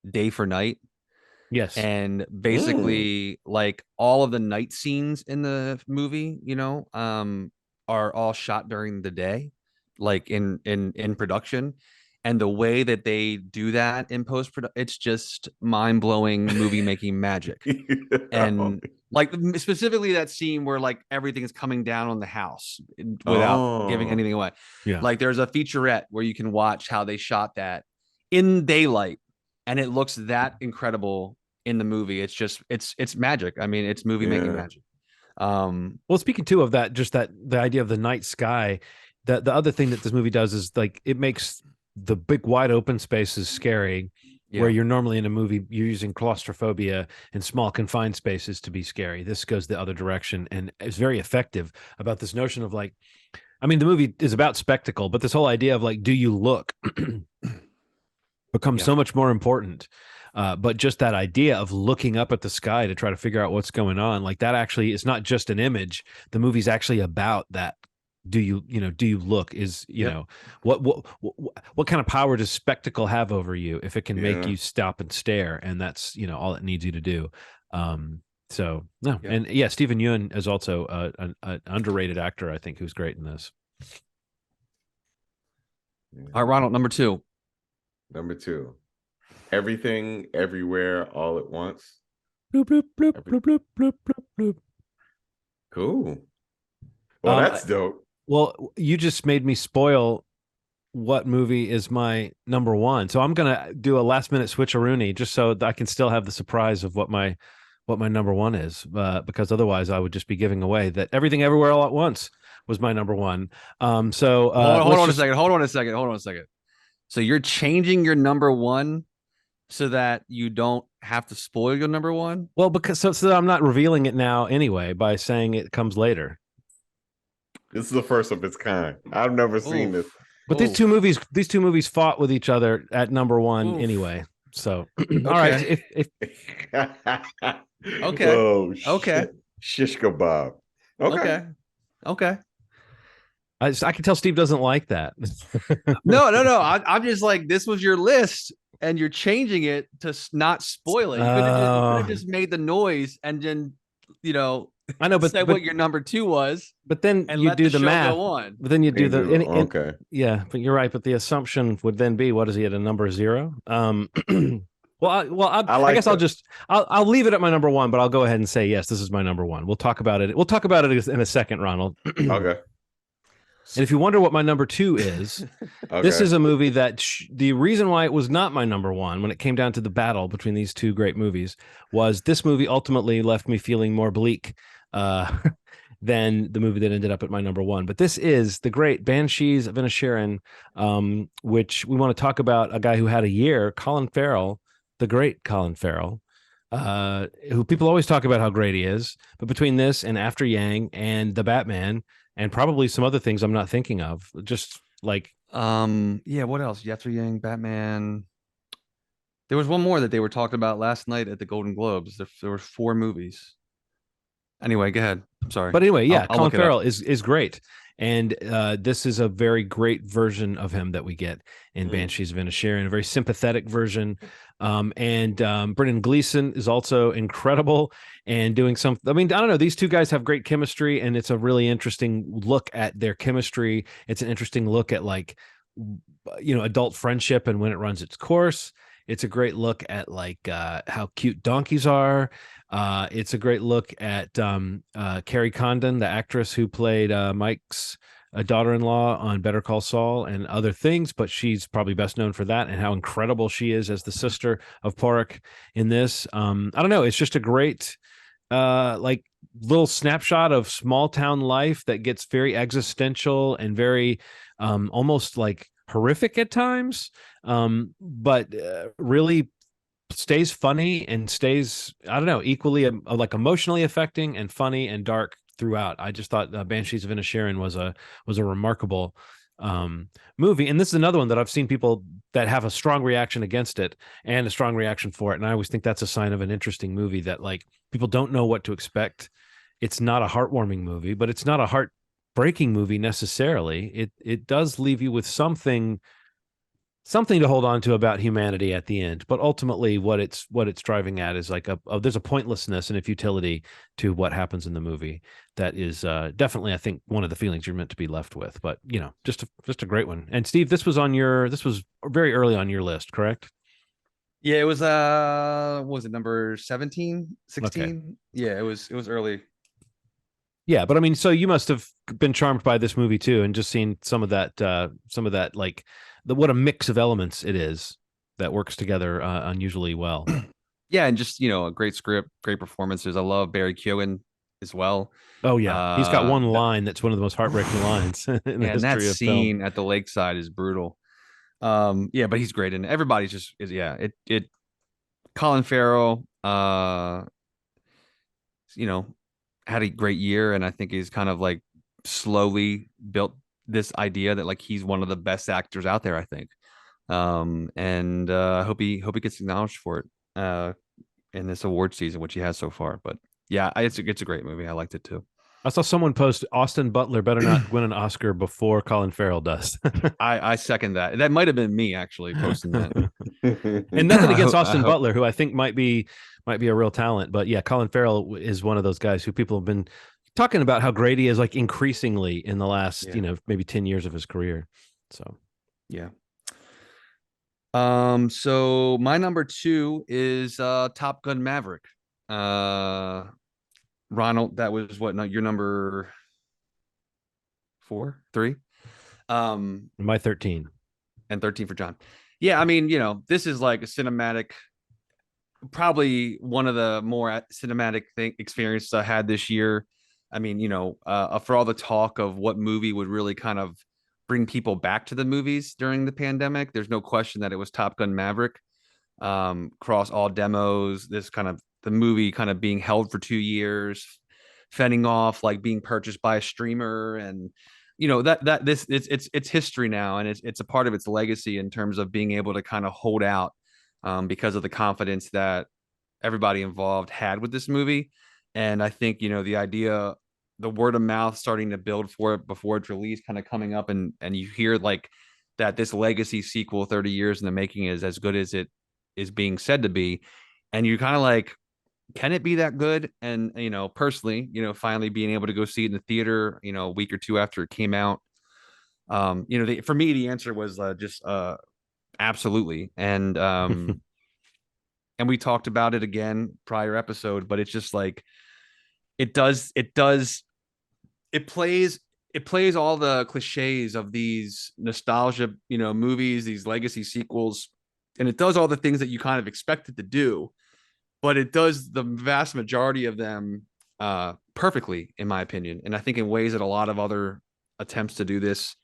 day for night. Yes. And basically like all of the night scenes in the movie, are all shot during the day, like in production. and the way that they do that in post production, it's just mind blowing movie making magic. And like specifically that scene where like everything is coming down on the house without giving anything away. Yeah. Like there's a featurette where you can watch how they shot that in daylight, and it looks that incredible in the movie. It's just it's magic. I mean, it's movie making magic. Well, speaking too of that, just that the idea of the night sky, the other thing that this movie does is like it makes the big wide open spaces scary. Yeah. Where you're normally in a movie, you're using claustrophobia and small confined spaces to be scary. This goes the other direction, and it's very effective about this notion of like, I mean, the movie is about spectacle, but this whole idea of like, do you look becomes so much more important. But just that idea of looking up at the sky to try to figure out what's going on, like that actually is not just an image. The movie's actually about that. Do you look is, you know, what kind of power does spectacle have over you if it can make you stop and stare? And that's, you know, all it needs you to do. So no. And yeah, Stephen Yeun is also an underrated actor, I think, who's great in this. All right, Ronald, number two. Everything, Everywhere, All at Once. Bloop, bloop, bloop, bloop, bloop, bloop, bloop, bloop. Cool. Well, that's dope. Well, you just made me spoil what movie is my number one. So I'm gonna do a last minute switcheroony just so that I can still have the surprise of what my number one is. Because otherwise I would just be giving away that Everything Everywhere All at Once was my number one. So hold on a second. So you're changing your number one so that you don't have to spoil your number one? Well, because so I'm not revealing it now anyway by saying it comes later. This is the first of its kind. I've never seen this. But these two movies fought with each other at number one anyway. So all right. Okay. Oh, okay. Shish kebab. Okay. I can tell Steve doesn't like that. No. I'm just like, this was your list and you're changing it to not spoil it. You could have just made the noise and then, you know, I know, but what your number two was. But then you do the math. Go on. But then you do the okay. Yeah, but you're right. But the assumption would then be, what is he at a number 0? I guess I'll leave it at my number one, but I'll go ahead and say yes, this is my number one. We'll talk about it. We'll talk about it in a second, Ronald. Okay. And if you wonder what my number two is, this is a movie that the reason why it was not my number one when it came down to the battle between these two great movies was this movie ultimately left me feeling more bleak than the movie that ended up at my number one. But this is the great Banshees of Inisherin, which we want to talk about a guy who had a year, Colin Farrell, the great Colin Farrell, who people always talk about how great he is. But between this and After Yang and The Batman, and probably some other things I'm not thinking of, just like what else? After Yang, Batman. There was one more that they were talking about last night at the Golden Globes. There were 4 movies. Anyway, go ahead. I'm sorry. But anyway, yeah, Colin Farrell is great. And this is a very great version of him that we get in Banshees of Inisherin, a very sympathetic version. And Brendan Gleeson is also incredible and doing some. I mean, I don't know. These two guys have great chemistry, and it's a really interesting look at their chemistry. It's an interesting look at, like, you know, adult friendship and when it runs its course. It's a great look at, like, how cute donkeys are. It's a great look at Carrie Condon, the actress who played Mike's daughter-in-law on Better Call Saul and other things, but she's probably best known for that and how incredible she is as the sister of Porrick in this. I don't know. It's just a great like little snapshot of small town life that gets very existential and very almost like horrific at times, but really stays funny and stays, I don't know, equally like emotionally affecting and funny and dark throughout. I just thought Banshees of Inisherin was a remarkable movie. And this is another one that I've seen people that have a strong reaction against it and a strong reaction for it. And I always think that's a sign of an interesting movie, that like people don't know what to expect. It's not a heartwarming movie, but it's not a heartbreaking movie necessarily. It does leave you with something something to hold on to about humanity at the end, but ultimately what it's driving at is like there's a pointlessness and a futility to what happens in the movie that is definitely, I think, one of the feelings you're meant to be left with. But just a great one. And Steve, this was very early on your list, correct? Yeah, it was what was it, number 17, 16? Okay. Yeah, it was early. Yeah, but I mean, so you must have been charmed by this movie too, and just seen some of that, like what a mix of elements it is that works together unusually well. Yeah, and just a great script, great performances. I love Barry Keoghan as well. Oh yeah, he's got one That line that's one of the most heartbreaking lines in the and that history of film. scene at the lakeside is brutal. Yeah, but he's great, and everybody's just yeah. It Colin Farrell, you know, had a great year, and I think he's kind of like slowly built this idea that like he's one of the best actors out there. I think, and hope he gets acknowledged for it in this award season, which he has so far. But yeah, it's a great movie. I liked it too. I saw someone post Austin Butler better not win an Oscar before Colin Farrell does. I second that. That might have been me actually posting that. And nothing against I Austin hope. Butler, who I think might be a real talent, but yeah, Colin Farrell is one of those guys who people have been talking about how great he is, like increasingly in the last Yeah. maybe 10 years of his career. So Yeah. So my number two is Top Gun Maverick. Uh Ronald, that was what, not your number four, three? my 13. And 13 for John. Yeah, I mean, this is like a cinematic, probably one of the more cinematic experiences I had this year. I mean, for all the talk of what movie would really kind of bring people back to the movies during the pandemic, there's no question that it was Top Gun Maverick. Across all demos, this kind of the movie kind of being held for 2 years, fending off like being purchased by a streamer, and that this it's history now, and it's a part of its legacy in terms of being able to kind of hold out because of the confidence that everybody involved had with this movie. And I think the idea, the word of mouth starting to build for it before it's released, kind of coming up, and you hear like that this legacy sequel 30 years in the making is as good as it is being said to be, and you're kind of like, can it be that good? And personally, finally being able to go see it in the theater, a week or two after it came out, for me the answer was just absolutely. And we talked about it again prior episode, but it's just like it plays it plays all the cliches of these nostalgia movies, these legacy sequels, and it does all the things that you kind of expect it to do, but it does the vast majority of them perfectly, in my opinion. And I think in ways that a lot of other attempts to do this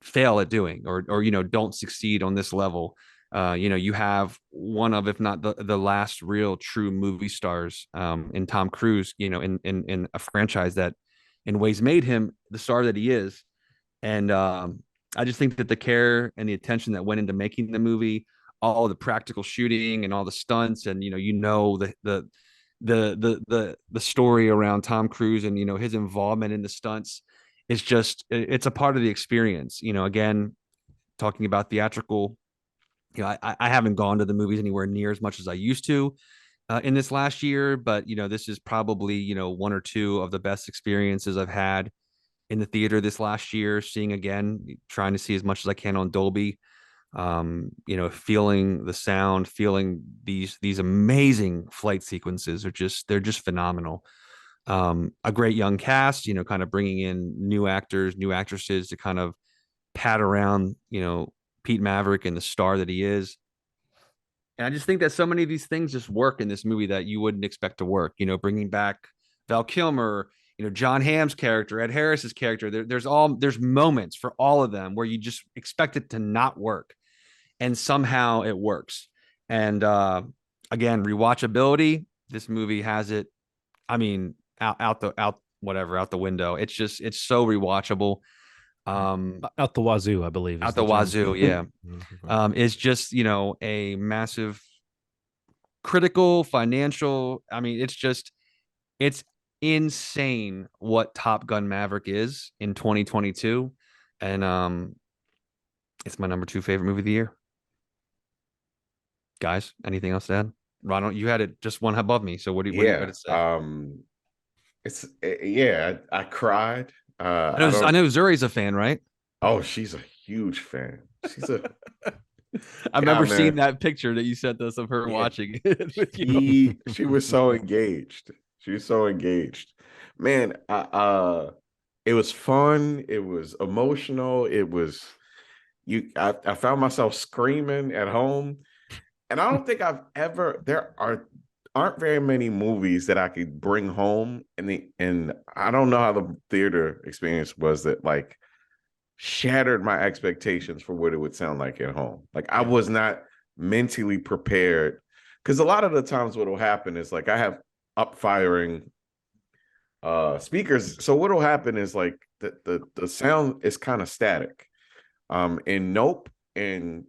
fail at doing, or don't succeed on this level. You have one of, if not the last real true movie stars in Tom Cruise, in a franchise that in ways made him the star that he is. And I just think that the care and the attention that went into making the movie, all the practical shooting and all the stunts, and the story around Tom Cruise and his involvement in the stunts, it's a part of the experience. Again, talking about theatrical, I haven't gone to the movies anywhere near as much as I used to in this last year, but this is probably one or two of the best experiences I've had in the theater this last year. Seeing again, trying to see as much as I can on Dolby, feeling the sound, feeling these amazing flight sequences they're just phenomenal. A great young cast, kind of bringing in new actors, new actresses to kind of pat around, Pete Maverick and the star that he is. And I just think that so many of these things just work in this movie that you wouldn't expect to work. Bringing back Val Kilmer, John Hamm's character, Ed Harris's character. There's moments for all of them where you just expect it to not work, and somehow it works. And again, rewatchability. This movie has it. I mean, out the window. It's so rewatchable. Out the wazoo, I believe, is Out the the term. wazoo, yeah. It's just a massive critical financial. I mean, it's insane what Top Gun Maverick is in 2022, and It's my number 2 favorite movie of the year. Guys, anything else to add? Ronald, you had it just one above me. So what do you got Yeah. to say? Yeah, I cried. I I don't. know Zuri's a fan, right? Oh, she's a huge fan. She's a I yeah, remember seeing man. that picture that you sent us of her Yeah, watching it with you. she was so engaged. She was so engaged. Man, it was fun. It was emotional. It was I found myself screaming at home. And I don't think I've ever aren't very many movies that I could bring home and I don't know how the theater experience was that like shattered my expectations for what it would sound like at home. Like I Yeah. was not mentally prepared because a lot of the times what will happen is like I have up firing speakers. So what'll happen is like the sound is kind of static. In Nope and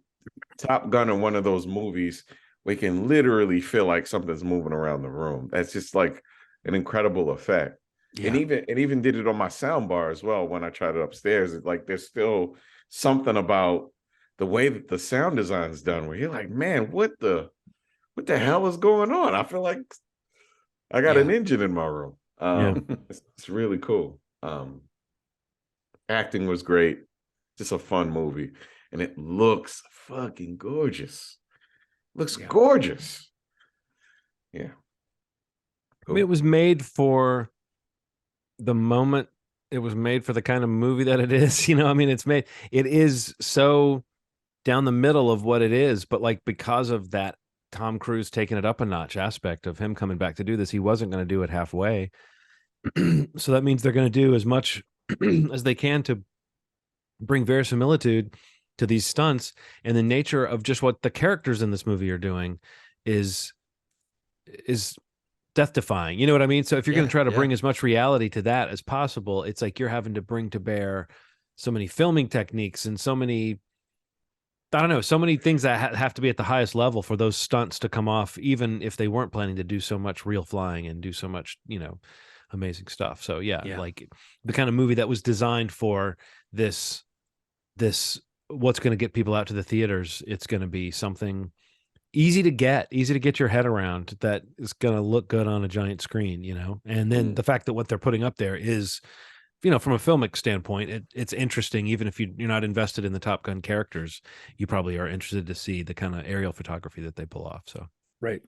Top Gun are one of those movies we can literally feel like something's moving around the room. That's just like an incredible effect. And Yeah. even did it on my sound bar as well when I tried it upstairs. It's like there's still something about the way that the sound design is done where you're like, man, what the hell is going on? I feel like I got Yeah. an engine in my room. Yeah. It's really cool. Acting was great. Just a fun movie. And it looks fucking gorgeous. Looks Yeah. gorgeous. Yeah. I mean, it was made for the moment. It was made for the kind of movie that it is. I mean, it is so down the middle of what it is, but like because of that Tom Cruise taking it up a notch aspect of him coming back to do this, he wasn't going to do it halfway. So that means they're going to do as much as they can to bring verisimilitude to these stunts, and the nature of just what the characters in this movie are doing is death defying. You know what I mean? So if you're going to try to bring as much reality to that as possible, it's like you're having to bring to bear so many filming techniques and so many, I don't know, so many things that have to be at the highest level for those stunts to come off, even if they weren't planning to do so much real flying and do so much, amazing stuff. So yeah, like the kind of movie that was designed for this what's going to get people out to the theaters. It's going to be something easy to get your head around that is going to look good on a giant screen, and then the fact that what they're putting up there is, from a filmic standpoint, it's interesting. Even if you're not invested in the Top Gun characters, you probably are interested to see the kind of aerial photography that they pull off. So Right.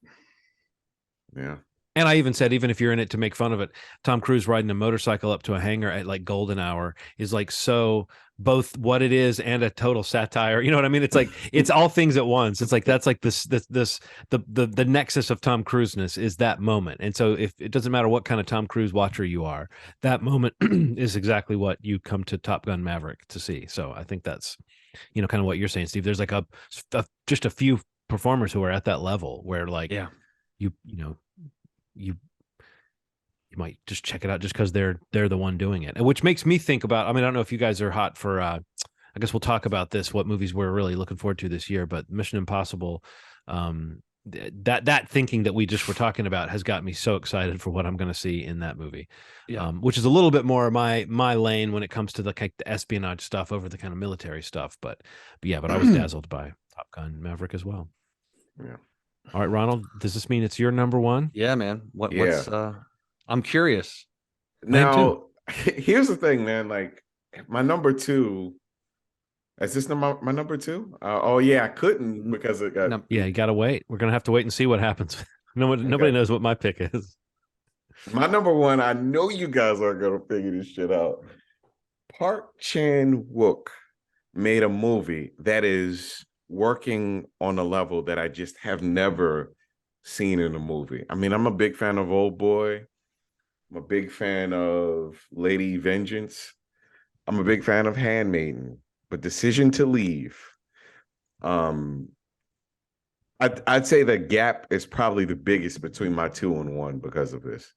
Yeah. and I even said, even if you're in it to make fun of it, Tom Cruise riding a motorcycle up to a hangar at like golden hour is like so both what it is and a total satire. You know what I mean? It's like it's all things at once. It's like that's like the nexus of Tom Cruise-ness is that moment. And so if it doesn't matter what kind of Tom Cruise watcher you are, that moment is exactly what you come to Top Gun Maverick to see. So I think that's kind of what you're saying, Steve. There's like just a few performers who are at that level where like you might just check it out just because they're the one doing it, and which makes me think about. I mean, I don't know if you guys are hot for. I guess we'll talk about this. What movies we're really looking forward to this year, but Mission Impossible. That thinking that we just were talking about has got me so excited for what I'm going to see in that movie. Which is a little bit more my lane when it comes to the espionage stuff over the kind of military stuff. But I was dazzled by Top Gun Maverick as well. Yeah. All right, Ronald, does this mean it's your number one? Yeah, man. What's I'm curious. Now, here's the thing, man. Like my number two. Is this my number two? Oh yeah, I couldn't because it got. Yeah, you gotta wait. We're gonna have to wait and see what happens. Nobody knows what my pick is. My number one. I know you guys are gonna figure this shit out. Park Chan-wook made a movie that is working on a level that I just have never seen in a movie. I mean, I'm a big fan of Old Boy. I'm a big fan of Lady Vengeance. I'm a big fan of Handmaiden, but Decision to Leave. I'd say the gap is probably the biggest between my 2 and 1 because of this.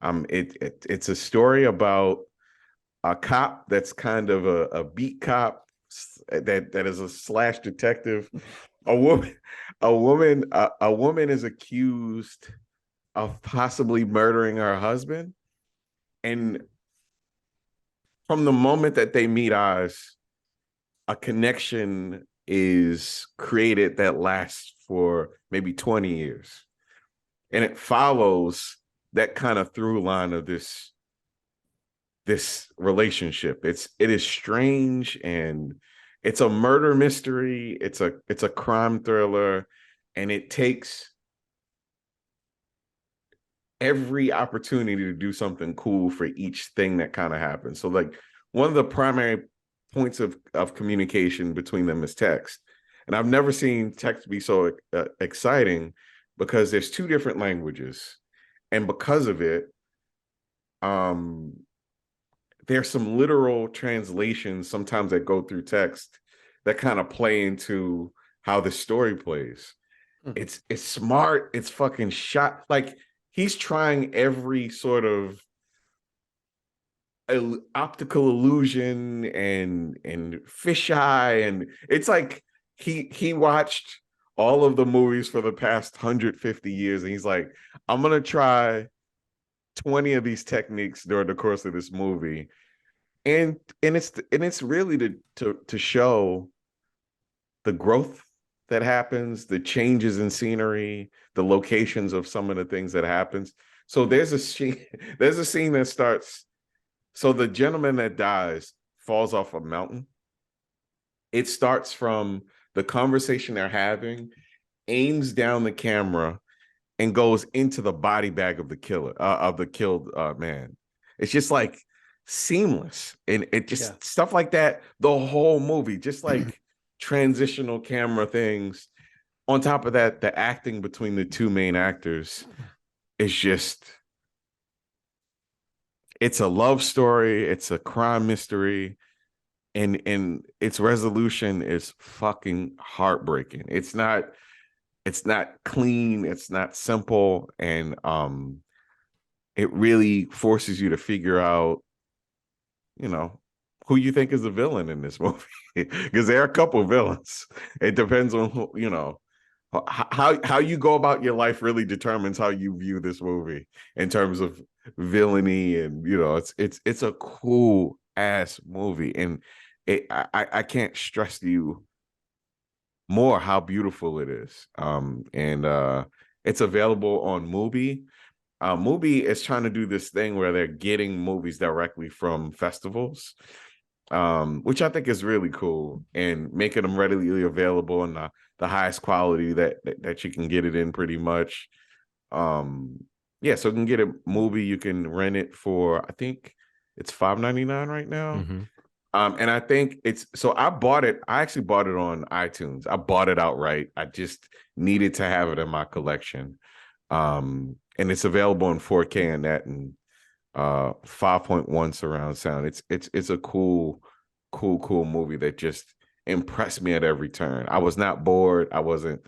It's a story about a cop that's kind of a beat cop that is a slash detective. A woman is accused of possibly murdering her husband, and from the moment that they meet eyes, a connection is created that lasts for maybe 20 years. And it follows that kind of through line of this relationship. It is strange, and it's a murder mystery. It's a crime thriller, and it takes every opportunity to do something cool for each thing that kind of happens. So like one of the primary points of communication between them is text. And I've never seen text be so exciting, because there's two different languages. And because of it, there's some literal translations sometimes that go through text that kind of play into how the story plays. It's smart. It's fucking shot. Like, he's trying every sort of optical illusion and fisheye, and it's like he watched all of the movies for the past 150 years, and he's like, I'm gonna try 20 of these techniques during the course of this movie, and it's really to show the growth that happens, the changes in scenery, the locations of some of the things that happens. So there's a scene that starts. So the gentleman that dies falls off a mountain. It starts from the conversation they're having, aims down the camera, and goes into the body bag of the killed man. It's just like seamless, and it just stuff like that. The whole movie, just like transitional camera things. On top of that, the acting between the two main actors is just. It's a love story. It's a crime mystery, and its resolution is fucking heartbreaking. It's not clean. It's not simple, and it really forces you to figure out, who you think is the villain in this movie, because there are a couple of villains. It depends on who, how you go about your life really determines how you view this movie in terms of villainy, and it's a cool ass movie, and I can't stress to you more how beautiful it is. And it's available on Mubi. Mubi is trying to do this thing where they're getting movies directly from festivals, which I think is really cool, and making them readily available in the highest quality that you can get it in, pretty much. So you can get a movie. You can rent it for, I think it's $5.99 right now. Mm-hmm. And I think I bought it. I actually bought it on iTunes. I bought it outright. I just needed to have it in my collection. And it's available in 4K and that, and 5.1 surround sound. It's a cool movie that just impressed me at every turn. I was not bored. I wasn't.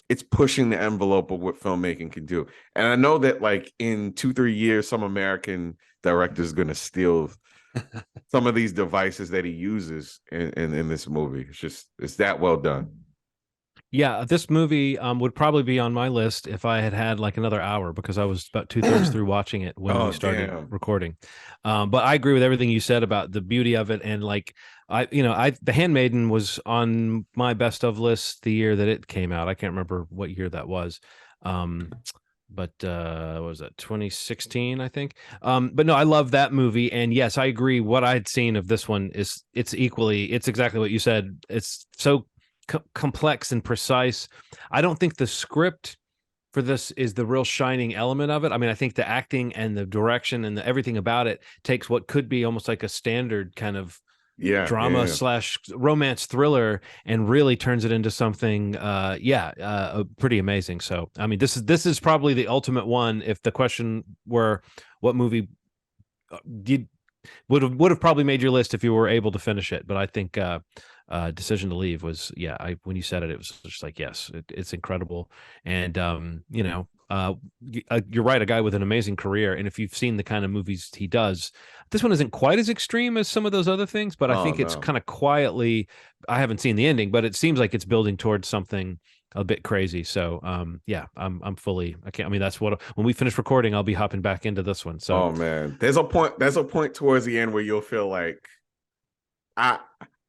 It's pushing the envelope of what filmmaking can do. And I know that like in 2-3 years, some American director is going to steal some of these devices that he uses in this movie. It's that well done. Yeah, this movie would probably be on my list if I had like another hour, because I was about 2/3 through watching it when we started recording. But I agree with everything you said about the beauty of it, and like The Handmaiden was on my best of list the year that it came out. I can't remember what year that was. But what was that, 2016, I think. But no, I love that movie, and yes, I agree. What I'd seen of this one it's exactly what you said. It's so complex and precise. I don't think the script for this is the real shining element of it. I mean, I think the acting and the direction and everything about it takes what could be almost like a standard kind of drama / romance thriller and really turns it into something pretty amazing. So I mean, this is probably the ultimate one. If the question were what movie would have probably made your list if you were able to finish it, but I think Decision to Leave was, when you said it was just like, yes, it's incredible. And you're right, a guy with an amazing career, and if you've seen the kind of movies he does, this one isn't quite as extreme as some of those other things, but I think it's kind of quietly, I haven't seen the ending, but it seems like it's building towards something a bit crazy. So I'm fully, that's what, when we finish recording, I'll be hopping back into this one. So man, there's a point towards the end where you'll feel like I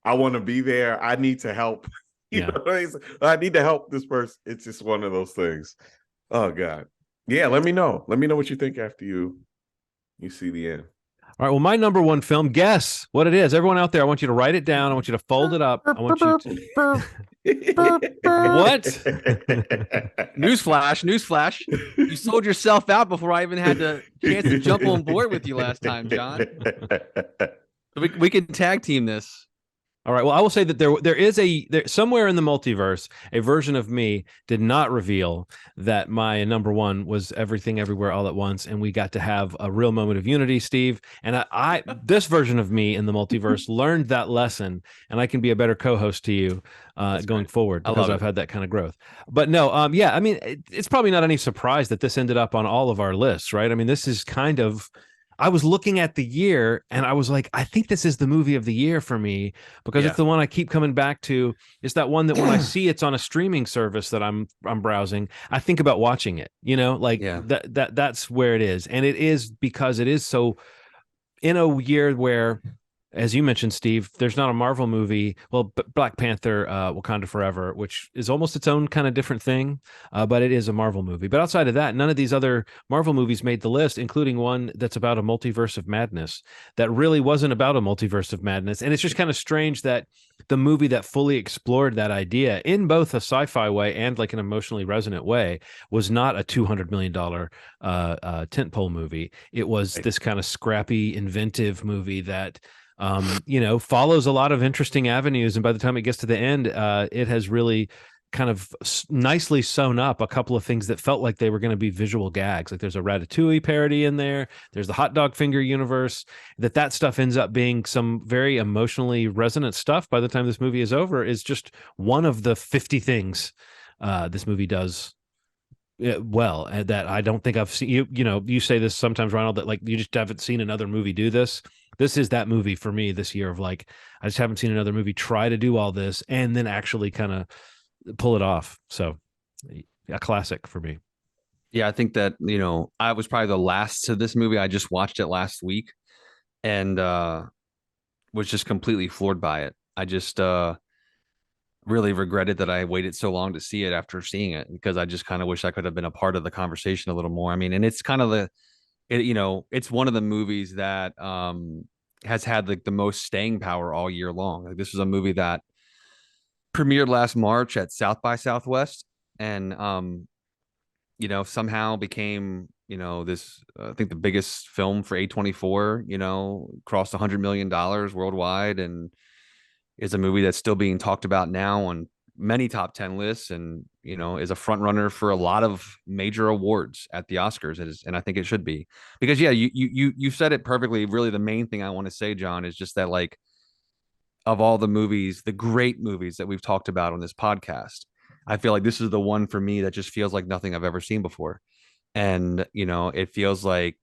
I want to be there. I need to help. You Yeah. know what I mean? I need to help this person. It's just one of those things. Oh God. Yeah, let me know. Let me know what you think after you see the end. All right. Well, my number one film, guess what it is. Everyone out there, I want you to write it down. I want you to fold it up. I want you to. What? Newsflash, newsflash. You sold yourself out before I even had the chance to jump on board with you last time, John. We can tag team this. All right. Well, I will say that there is somewhere in the multiverse, a version of me did not reveal that my number one was Everything Everywhere All at Once, and we got to have a real moment of unity, Steve. And I this version of me in the multiverse learned that lesson, and I can be a better co-host to you going forward because I've had that kind of growth. But no, yeah, I mean, it's probably not any surprise that this ended up on all of our lists, right? I mean, this is kind of. I was looking at the year and I was like, I think this is the movie of the year for me because it's the one I keep coming back to. It's that one that when I see it's on a streaming service that I'm browsing, I think about watching it. You know, like that's where it is. And it is because it is so in a year where, as you mentioned, Steve, there's not a Marvel movie. Well, Black Panther, Wakanda Forever, which is almost its own kind of different thing, but it is a Marvel movie. But outside of that, none of these other Marvel movies made the list, including one that's about a multiverse of madness that really wasn't about a multiverse of madness. And it's just kind of strange that the movie that fully explored that idea in both a sci-fi way and like an emotionally resonant way was not a $200 million tentpole movie. It was this kind of scrappy, inventive movie that follows a lot of interesting avenues. And by the time it gets to the end, it has really kind of nicely sewn up a couple of things that felt like they were going to be visual gags. Like there's a Ratatouille parody in there. There's the hot dog finger universe. That stuff ends up being some very emotionally resonant stuff by the time this movie is over is just one of the 50 things this movie does well that I don't think I've seen. You say this sometimes, Ronald, that like you just haven't seen another movie do this. This is that movie for me this year of like I just haven't seen another movie try to do all this and then actually kind of pull it off. So a classic for me. Yeah, I think that, I was probably the last to this movie. I just watched it last week and was just completely floored by it. I just really regretted that I waited so long to see it after seeing it because I just kind of wish I could have been a part of the conversation a little more. I mean, and it's kind of it's one of the movies that has had like the most staying power all year long. Like this was a movie that premiered last March at South by Southwest and somehow became this I think the biggest film for A24, crossed $100 million worldwide and is a movie that's still being talked about now on many top 10 lists and is a front runner for a lot of major awards at the Oscars and I think it should be because you said it perfectly. Really the main thing I want to say, John, is just that like of all the movies, the great movies that we've talked about on this podcast, I feel like this is the one for me that just feels like nothing I've ever seen before. And it feels like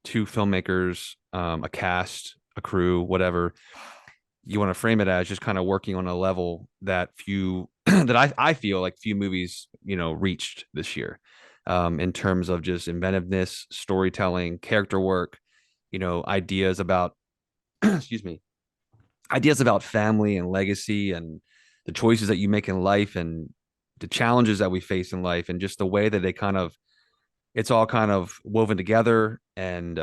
two filmmakers, a cast, a crew, whatever you want to frame it as, just kind of working on a level that few that I feel like few movies reached this year, in terms of just inventiveness, storytelling, character work, ideas about excuse me, ideas about family and legacy and the choices that you make in life and the challenges that we face in life and just the way that it's all kind of woven together and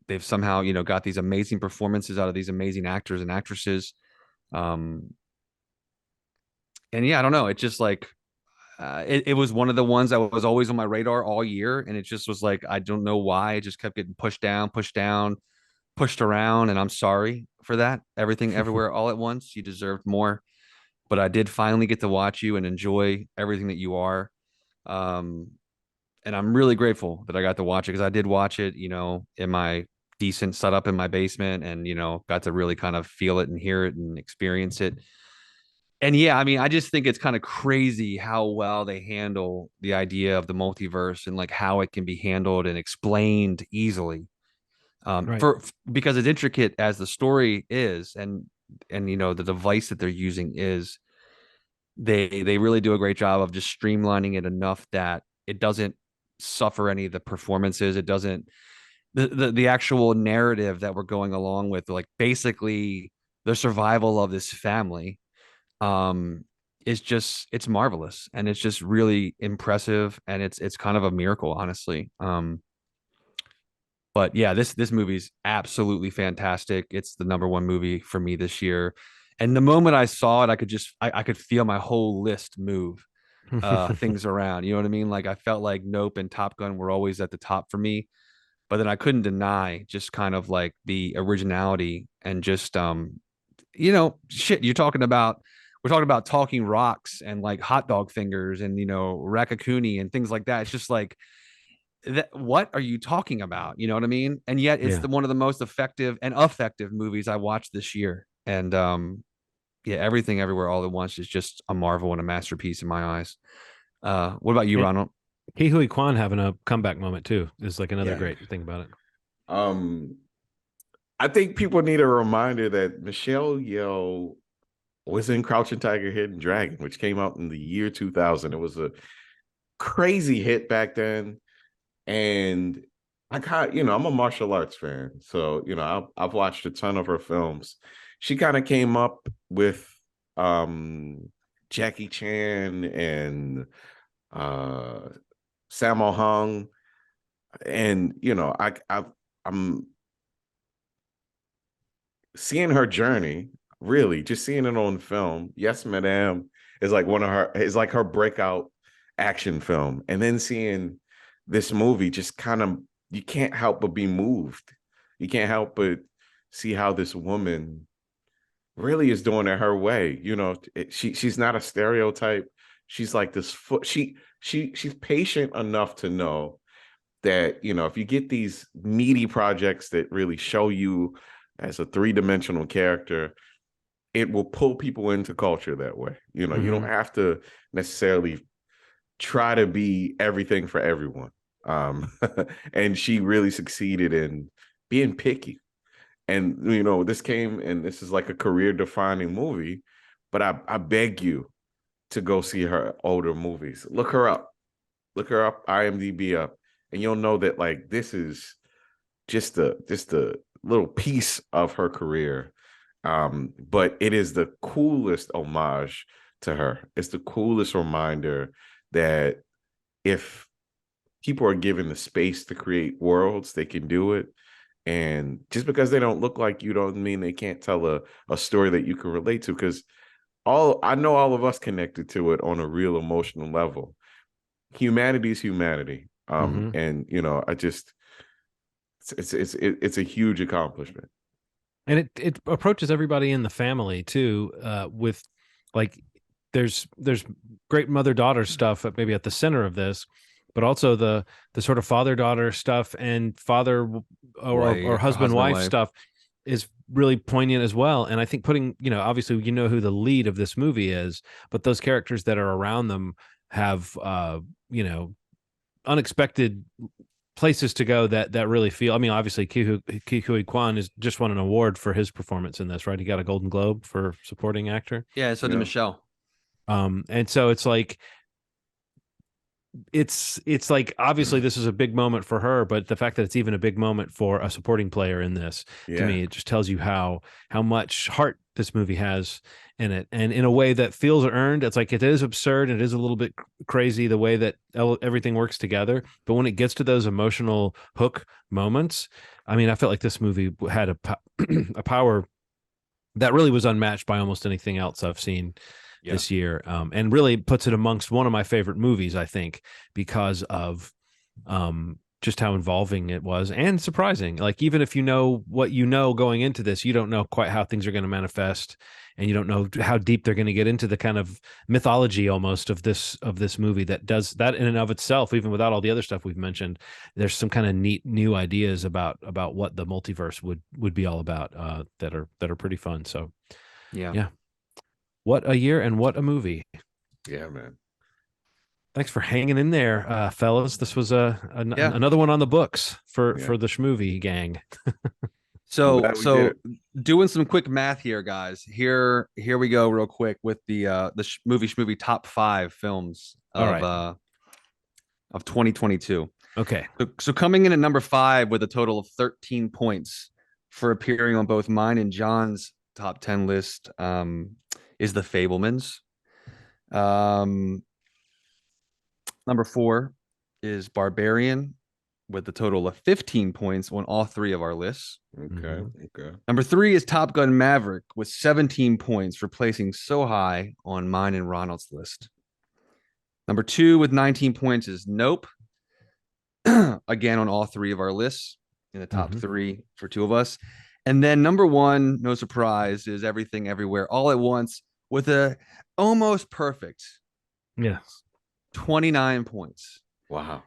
they've somehow got these amazing performances out of these amazing actors and actresses, and yeah, I don't know, it just like it was one of the ones that was always on my radar all year and it just was like I don't know why it just kept getting pushed down, pushed around, and I'm sorry for that. Everything Everywhere All at Once, you deserved more, but I did finally get to watch you and enjoy everything that you are. And I'm really grateful that I got to watch it because I did watch it, in my decent setup in my basement and, got to really kind of feel it and hear it and experience it. And yeah, I mean, I just think it's kind of crazy how well they handle the idea of the multiverse and like how it can be handled and explained easily. Right. Because as intricate as the story is and the device that they're using is, they really do a great job of just streamlining it enough that it doesn't suffer any of the performances. It doesn't, the actual narrative that we're going along with, like basically the survival of this family, um, is just it's marvelous and it's just really impressive and it's kind of a miracle, honestly. But yeah, this movie's absolutely fantastic. It's the number one movie for me this year. And the moment I saw it, I could feel my whole list move things around. You know what I mean? Like I felt like Nope and Top Gun were always at the top for me, but then I couldn't deny just kind of like the originality and just shit, we're talking about talking rocks and like hot dog fingers and Rakakuni and things like that. It's just like that, what are you talking about? You know what I mean? And yet it's Yeah. one of the most effective movies I watched this year. And yeah, Everything Everywhere All at Once is just a marvel and a masterpiece in my eyes. What about you, And Ronald? Ke Huy Quan having a comeback moment too is like another Yeah. great thing about it. Um, I think people need a reminder that Michelle Yeoh was in Crouching Tiger, Hidden Dragon, which came out in the year 2000. It was a crazy hit back then. And I'm a martial arts fan. So, I've watched a ton of her films. She kind of came up with Jackie Chan and Sammo Hung. And, I'm seeing her journey, really, just seeing it on film. Yes, Madame is like her breakout action film. And then seeing this movie just kind of, you can't help but be moved. You can't help but see how this woman really is doing it her way. She's not a stereotype. She's like this she's patient enough to know that, if you get these meaty projects that really show you as a three-dimensional character, it will pull people into culture that way. You don't have to necessarily try to be everything for everyone. And she really succeeded in being picky. And this is like a career defining movie, but I beg you to go see her older movies. Look her up, IMDb up, and you'll know that like this is just a little piece of her career. But it is the coolest homage to her. It's the coolest reminder that if people are given the space to create worlds, they can do it. And just because they don't look like you don't mean they can't tell a story that you can relate to. Because I know all of us connected to it on a real emotional level. Humanity is humanity. And I just it's a huge accomplishment. And it approaches everybody in the family too, with like there's great mother-daughter stuff maybe at the center of this, but also the sort of father-daughter stuff and father or husband-wife stuff is really poignant as well. And I think putting, obviously who the lead of this movie is, but those characters that are around them have unexpected places to go that really feel. I mean, obviously, Ke Huy Quan is just won an award for his performance in this, right? He got a Golden Globe for supporting actor. Yeah, so did Michelle. And so it's like obviously this is a big moment for her, but the fact that it's even a big moment for a supporting player in this, to me, it just tells you how much heart this movie has in it, and in a way that feels earned. It's like it is absurd and it is a little bit crazy the way that everything works together, but when it gets to those emotional hook moments, I mean, I felt like this movie had a power that really was unmatched by almost anything else I've seen this year, and really puts it amongst one of my favorite movies, I think, because of just how involving it was and surprising. Like, even if you know what you know going into this, you don't know quite how things are going to manifest, and you don't know how deep they're going to get into the kind of mythology almost of this movie that does that in and of itself, even without all the other stuff we've mentioned. There's some kind of neat new ideas about what the multiverse would be all about, that are pretty fun. So yeah. What a year and what a movie. Yeah, man. Thanks for hanging in there, fellas. This was another one on the books for the Schmovie gang. So doing some quick math here, guys. Here we go real quick with the Schmovie top 5 films of 2022. Okay. So coming in at number 5 with a total of 13 points for appearing on both mine and John's top 10 list is The Fablemans. Number 4 is Barbarian with a total of 15 points on all 3 of our lists. Okay. Okay. Number 3 is Top Gun Maverick with 17 points, replacing So High on mine and Ronald's list. Number 2 with 19 points is Nope. Again, on all 3 of our lists in the top 3 for 2 of us. And then number 1, no surprise, is Everything Everywhere All at Once with a almost perfect 29 points. Wow.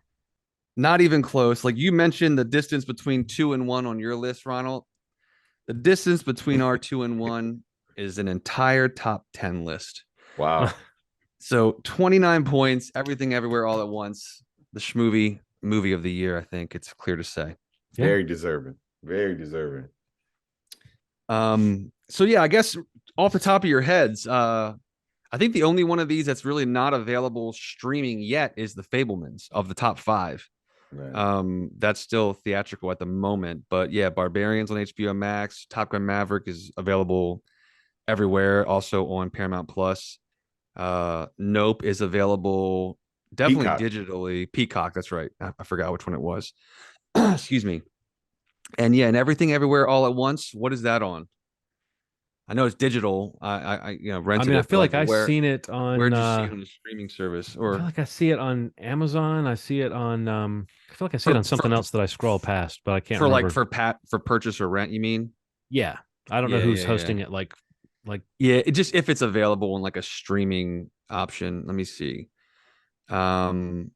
Not even close. Like you mentioned the distance between 2 and 1 on your list, Ronald. The distance between our 2 and 1 is an entire top 10 list. Wow. So 29 points, Everything Everywhere All at Once, the Schmovie movie of the year, I think it's clear to say. Very deserving. Very deserving. So yeah, I guess off the top of your heads, I think the only one of these that's really not available streaming yet is The Fablemans of the top 5. Right. That's still theatrical at the moment, but yeah, Barbarians on HBO Max, Top Gun Maverick is available everywhere, also on Paramount Plus. Nope is available definitely Peacock. Digitally. Peacock, that's right. I forgot which one it was. Excuse me. And yeah, and Everything Everywhere All at Once. What is that on? I know it's digital. I rented it. I feel like I've seen it on. Where'd you see it on the streaming service? Or I feel like I see it on Amazon. I see it on. I feel like I see it on something else that I scroll past, but I can't remember. For purchase or rent. You mean? Yeah, I don't know who's hosting it. It just if it's available on like a streaming option. Let me see. What?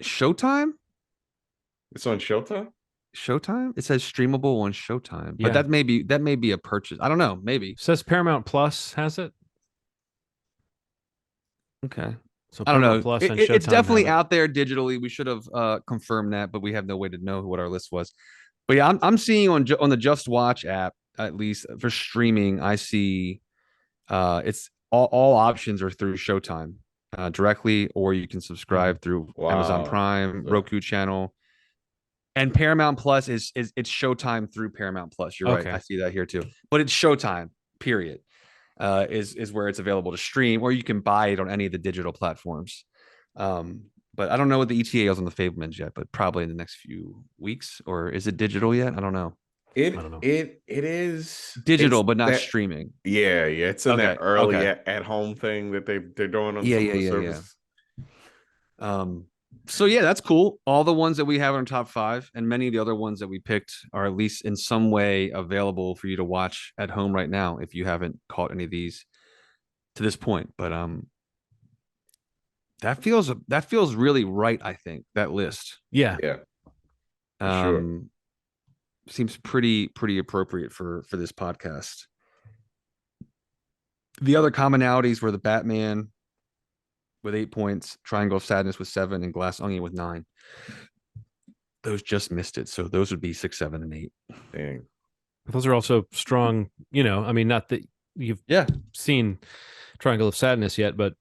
Showtime? It's on Showtime? Showtime? It says streamable on Showtime. But that may be a purchase. I don't know. Maybe. It says Paramount Plus has it. Okay. So I don't know. Plus and it's definitely out there digitally. We should have confirmed that, but we have no way to know what our list was. But yeah, I'm seeing on the Just Watch app, at least for streaming, I see it's all options are through Showtime directly, or you can subscribe through Amazon Prime, Roku channel, and Paramount Plus is it's Showtime through Paramount Plus. You're right. I see that here too, but it's Showtime. Period. Is where it's available to stream, or you can buy it on any of the digital platforms. But I don't know what the ETA is on the Fablemans yet, but probably in the next few weeks. Or is it digital yet? I don't know. It is digital, but not streaming. Yeah, it's in that early at home thing that they're doing on some of the services. So yeah, that's cool. All the ones that we have in our top 5 and many of the other ones that we picked are at least in some way available for you to watch at home right now if you haven't caught any of these to this point. But that feels really right, I think, that list. Yeah. Sure. Seems pretty appropriate for this podcast. The other commonalities were the Batman with 8 points, Triangle of Sadness with 7, and Glass Onion with 9. Those just missed it. So those would be 6, 7, and 8. Dang. Those are also strong, not that you've seen Triangle of Sadness yet, but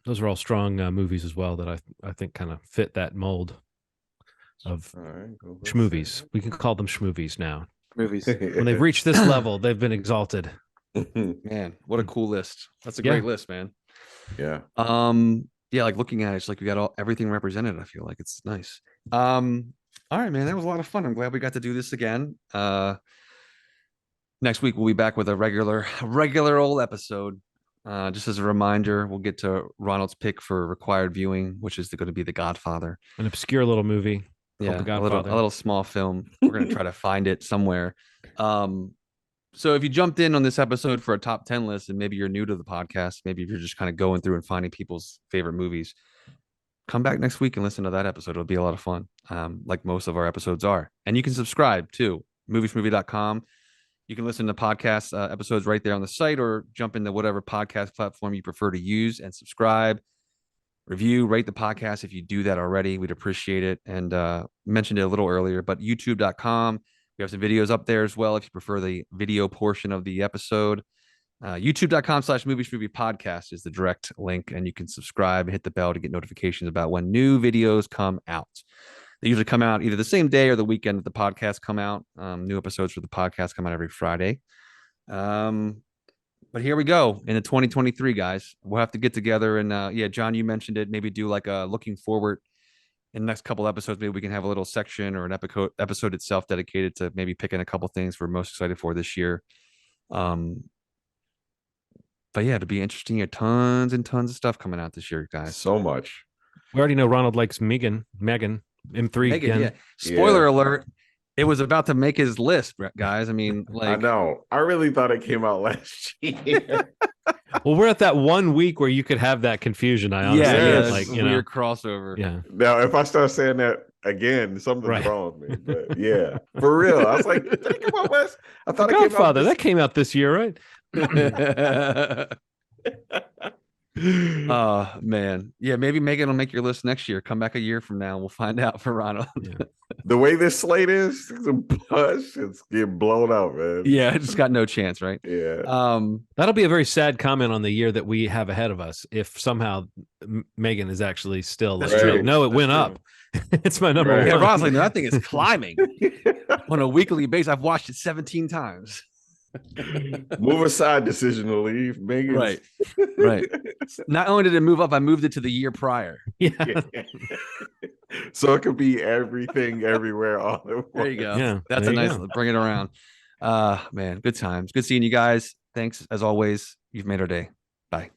those are all strong movies as well that I think kind of fit that mold of schmovies. We can call them schmovies now. Movies. When they've reached this level, they've been exalted. Man, what a cool list. That's a great list, man. Yeah. Like looking at it, it's like we got everything represented. I feel like it's nice. All right, man, that was a lot of fun. I'm glad we got to do this again. Next week we'll be back with a regular old episode. Just as a reminder, we'll get to Ronald's pick for required viewing, which is going to be The Godfather, an obscure little movie. Yeah, The Godfather. A little small film. We're going to try to find it somewhere. So if you jumped in on this episode for a top 10 list and maybe you're new to the podcast, maybe if you're just kind of going through and finding people's favorite movies, come back next week and listen to that episode. It'll be a lot of fun, like most of our episodes are. And you can subscribe to movieshmovie.com. You can listen to podcast episodes right there on the site, or jump into whatever podcast platform you prefer to use and subscribe, review, rate the podcast. If you do that already, we'd appreciate it. And mentioned it a little earlier, but youtube.com. We have some videos up there as well if you prefer the video portion of the episode. YouTube.com/movie podcast is the direct link, and you can subscribe and hit the bell to get notifications about when new videos come out. They usually come out either the same day or the weekend that the podcasts come out. New episodes for the podcast come out every Friday. But here we go into 2023, guys. We'll have to get together and yeah, John, you mentioned it. Maybe do like a looking forward in the next couple episodes. Maybe we can have a little section or an episode itself dedicated to maybe picking a couple things we're most excited for this year. But yeah, it'll be interesting. Tons and tons of stuff coming out this year, guys. So much. We already know Ronald likes Megan M3 again. Yeah. Spoiler alert. It was about to make his list, guys. I mean, like, I know. I really thought it came out last year. Well, we're at that 1 week where you could have that confusion. I honestly like weird crossover. Yeah. Now, if I start saying that again, something's wrong with me. But yeah, for real. I was like, did it come out last? I thought Godfather, that came out this year, right? Oh man, yeah. Maybe Megan will make your list next year. Come back a year from now, and we'll find out for Ronald. Yeah. The way this slate is, it's getting blown out, man. Yeah, it's got no chance, right? Yeah. That'll be a very sad comment on the year that we have ahead of us if somehow Megan is actually still like, true. No, it went up. It's my number one. Yeah, Ronald's like, no, that thing is climbing on a weekly basis. I've watched it 17 times. Move aside decision to leave, Megan. Right. Not only did it move up, I moved it to the year prior. Yeah. So it could be everything, everywhere, all at once. There you go. Yeah, That's a nice bring it around. Man, good times. Good seeing you guys. Thanks as always. You've made our day. Bye.